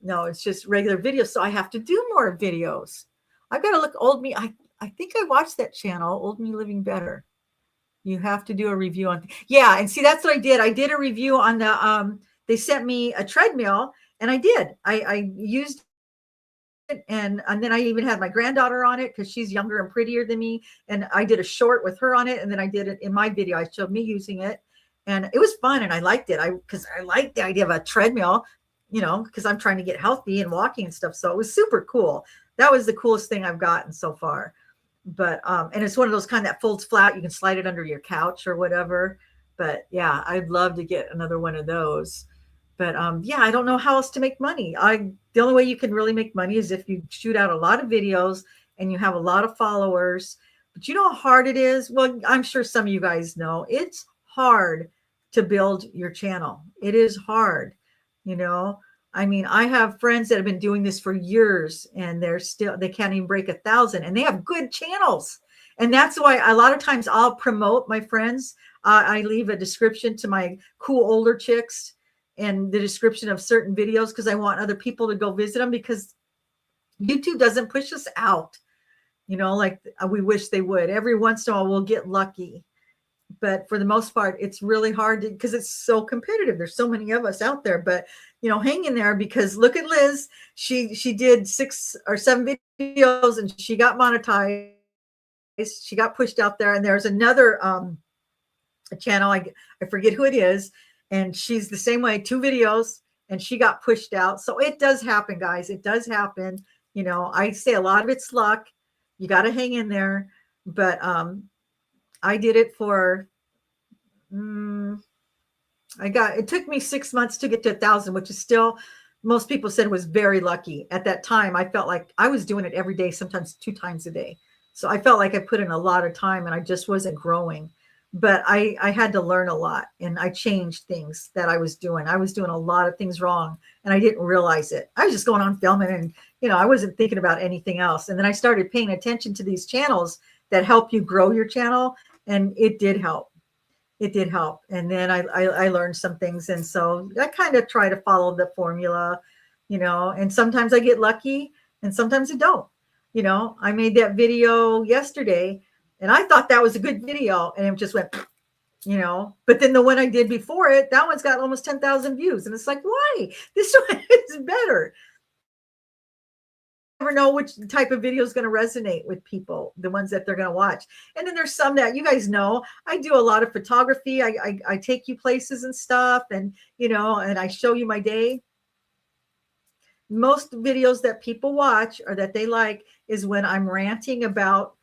no, it's just regular videos. So I have to do more videos. I've got to look old me. I think I watched that channel, Old Me Living Better. You have to do a review on, yeah. And see, that's what I did. I did a review on the, they sent me a treadmill, and I did. I used it, and then I even had my granddaughter on it because she's younger and prettier than me. And I did a short with her on it, and then I did it in my video. I showed me using it, and it was fun, and I liked it. Because I liked the idea of a treadmill, you know, because I'm trying to get healthy and walking and stuff. So it was super cool. That was the coolest thing I've gotten so far. But and it's one of those kind that folds flat. You can slide it under your couch or whatever. But yeah, I'd love to get another one of those. But yeah, I don't know how else to make money. The only way you can really make money is if you shoot out a lot of videos and you have a lot of followers. But you know how hard it is? Well, I'm sure some of you guys know it's hard to build your channel. It is hard, you know. I mean, I have friends that have been doing this for years, and they can't even break 1,000, and they have good channels. And that's why a lot of times I'll promote my friends. I leave a description to my cool older chicks and the description of certain videos, because I want other people to go visit them, because YouTube doesn't push us out, you know, like we wish they would. Every once in a while we'll get lucky, but for the most part, it's really hard because it's so competitive. There's so many of us out there, but you know, hang in there, because look at Liz. She did 6 or 7 videos and she got monetized. She got pushed out there. And there's another a channel, I forget who it is, and she's the same way, 2 videos, and she got pushed out. So it does happen, guys. It does happen. You know, I say a lot of it's luck. You got to hang in there. But I did it for, it took me 6 months to get to 1,000, which is still, most people said was very lucky. At that time, I felt like I was doing it every day, sometimes 2 times a day. So I felt like I put in a lot of time and I just wasn't growing. But I had to learn a lot and I changed things that I was doing. I was doing a lot of things wrong and I didn't realize it. I was just going on filming and, I wasn't thinking about anything else. And then I started paying attention to these channels that help you grow your channel. And it did help. It did help. And then I learned some things. And so I kind of try to follow the formula, and sometimes I get lucky and sometimes I don't. I made that video yesterday and I thought that was a good video and it just went, but then the one I did before it, that one's got almost 10,000 views. And it's like, why? This one is better. Never know which type of video is going to resonate with people, the ones that they're going to watch. And then there's some that you guys know, I do a lot of photography. I take you places and stuff and, and I show you my day. Most videos that people watch or that they like is when I'm ranting about,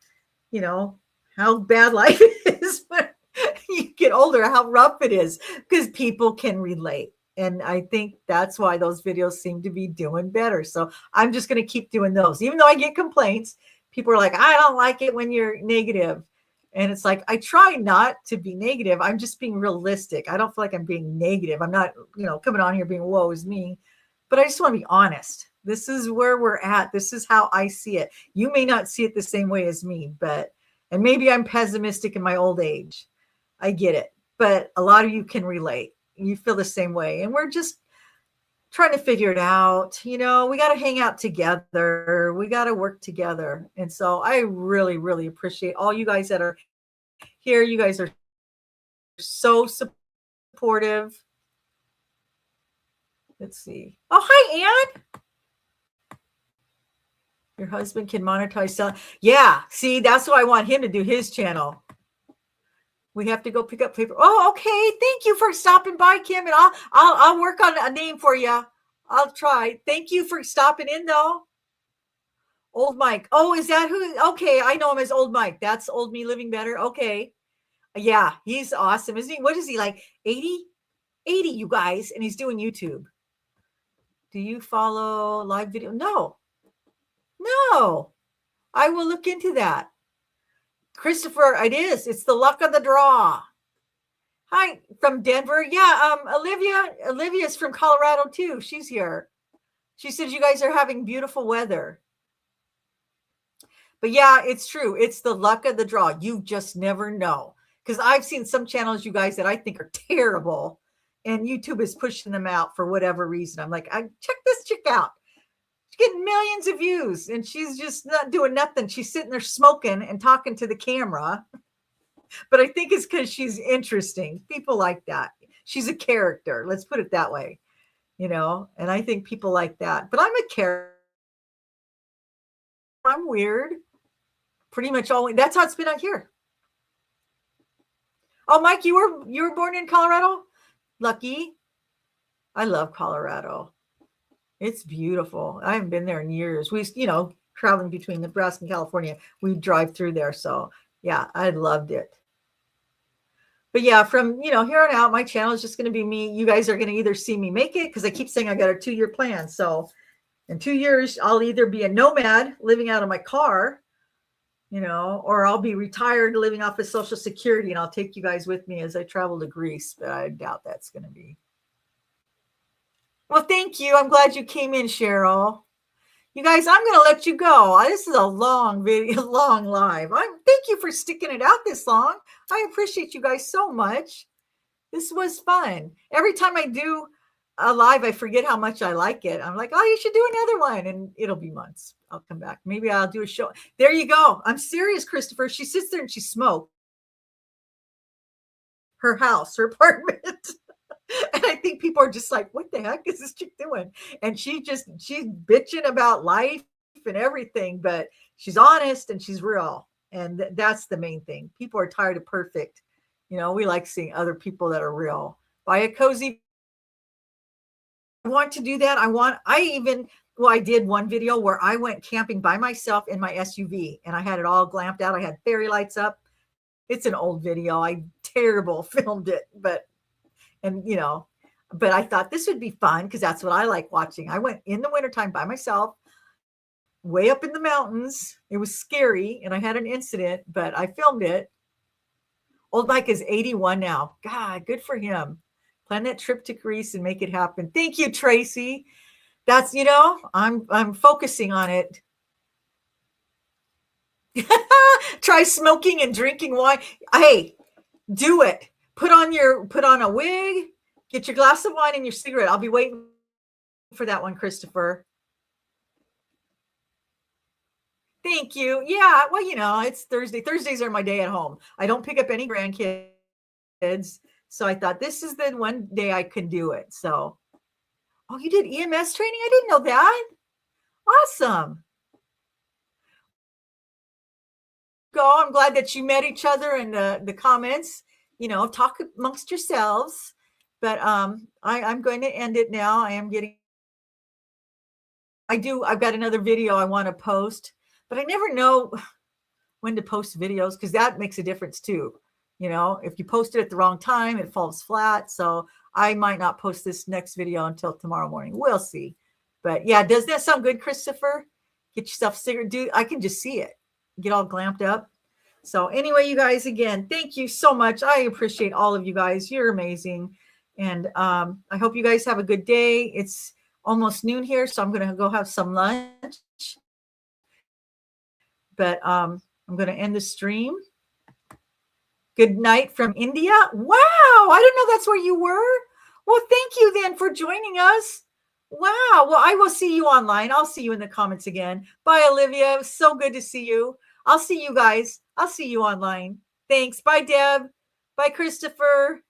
how bad life is when you get older, how rough it is, because people can relate. And I think that's why those videos seem to be doing better. So I'm just going to keep doing those. Even though I get complaints, people are like, I don't like it when you're negative. And it's like, I try not to be negative. I'm just being realistic. I don't feel like I'm being negative. I'm not, coming on here being woe is me, but I just want to be honest. This is where we're at. This is how I see it. You may not see it the same way as me, and maybe I'm pessimistic in my old age. I get it. But a lot of you can relate. You feel the same way. And we're just trying to figure it out. We got to hang out together. We got to work together. And so I really, really appreciate all you guys that are here. You guys are so supportive. Let's see. Oh, hi, Ann. Your husband can monetize selling. Yeah. See, that's what I want him to do, his channel. We have to go pick up paper. Oh, okay. Thank you for stopping by, Kim. And I'll work on a name for you. I'll try. Thank you for stopping in, though. Old Mike. Oh, is that who? Okay, I know him as Old Mike. That's Old Me Living Better. Okay. Yeah, he's awesome, isn't he? What is he, like 80? 80, you guys. And he's doing YouTube. Do you follow live video? No. I will look into that. Christopher, it is. It's the luck of the draw. Hi, from Denver. Yeah, Olivia's from Colorado too. She's here. She says you guys are having beautiful weather. But yeah, it's true. It's the luck of the draw. You just never know. Because I've seen some channels, you guys, that I think are terrible. And YouTube is pushing them out for whatever reason. I'm like, check this chick out. She's getting millions of views and she's just not doing nothing. She's sitting there smoking and talking to the camera. But I think it's because she's interesting. People like that. She's a character. Let's put it that way. And I think people like that. But I'm a character. I'm weird. Pretty much always. That's how it's been out here. Oh, Mike, you were born in Colorado? Lucky. I love Colorado. It's beautiful. I haven't been there in years. We, traveling between Nebraska and California, we drive through there. So yeah, I loved it. But yeah, from, here on out, my channel is just going to be me. You guys are going to either see me make it, because I keep saying I got a 2-year plan. So in 2 years, I'll either be a nomad living out of my car, or I'll be retired living off of Social Security, and I'll take you guys with me as I travel to Greece. But I doubt that's going to be. Well, thank you. I'm glad you came in, Cheryl. You guys, I'm going to let you go. This is a long video, long live. Thank you for sticking it out this long. I appreciate you guys so much. This was fun. Every time I do a live, I forget how much I like it. I'm like, oh, you should do another one. And it'll be months. I'll come back. Maybe I'll do a show. There you go. I'm serious, Christopher. She sits there and she smokes. Her house, her apartment. And I think people are just like, what the heck is this chick doing? And she's bitching about life and everything, but she's honest and she's real. And that's the main thing. People are tired of perfect. We like seeing other people that are real. Buy a cozy. I want to do that. I did one video where I went camping by myself in my SUV and I had it all glamped out. I had fairy lights up. It's an old video. I terrible filmed it, but I thought this would be fun because that's what I like watching. I went in the wintertime by myself way up in the mountains. It was scary and I had an incident, but I filmed it. Old Mike is 81 now. God, good for him. Plan that trip to Greece and make it happen. Thank you, Tracy. That's, I'm focusing on it. Try smoking and drinking wine. Hey, do it. Put on a wig, get your glass of wine and your cigarette. I'll be waiting for that one, Christopher. Thank you. Yeah, well, it's Thursday. Thursdays are my day at home. I don't pick up any grandkids. So I thought this is the one day I can do it. So, oh, you did EMS training? I didn't know that. Awesome. I'm glad that you met each other in the comments. Talk amongst yourselves. But I'm going to end it now. I've got another video I want to post, but I never know when to post videos because that makes a difference too. If you post it at the wrong time, it falls flat. So I might not post this next video until tomorrow morning. We'll see. But yeah, does that sound good, Christopher? Get yourself cigarette, dude. I can just see it. Get all glamped up. So anyway, you guys, again, thank you so much. I appreciate all of you guys. You're amazing. And I hope you guys have a good day. It's almost noon here, so I'm going to go have some lunch. But I'm going to end the stream. Good night from India. Wow, I didn't know that's where you were. Well, thank you then for joining us. Wow. Well, I will see you online. I'll see you in the comments again. Bye, Olivia. It was so good to see you. I'll see you guys. I'll see you online. Thanks. Bye, Deb. Bye, Christopher.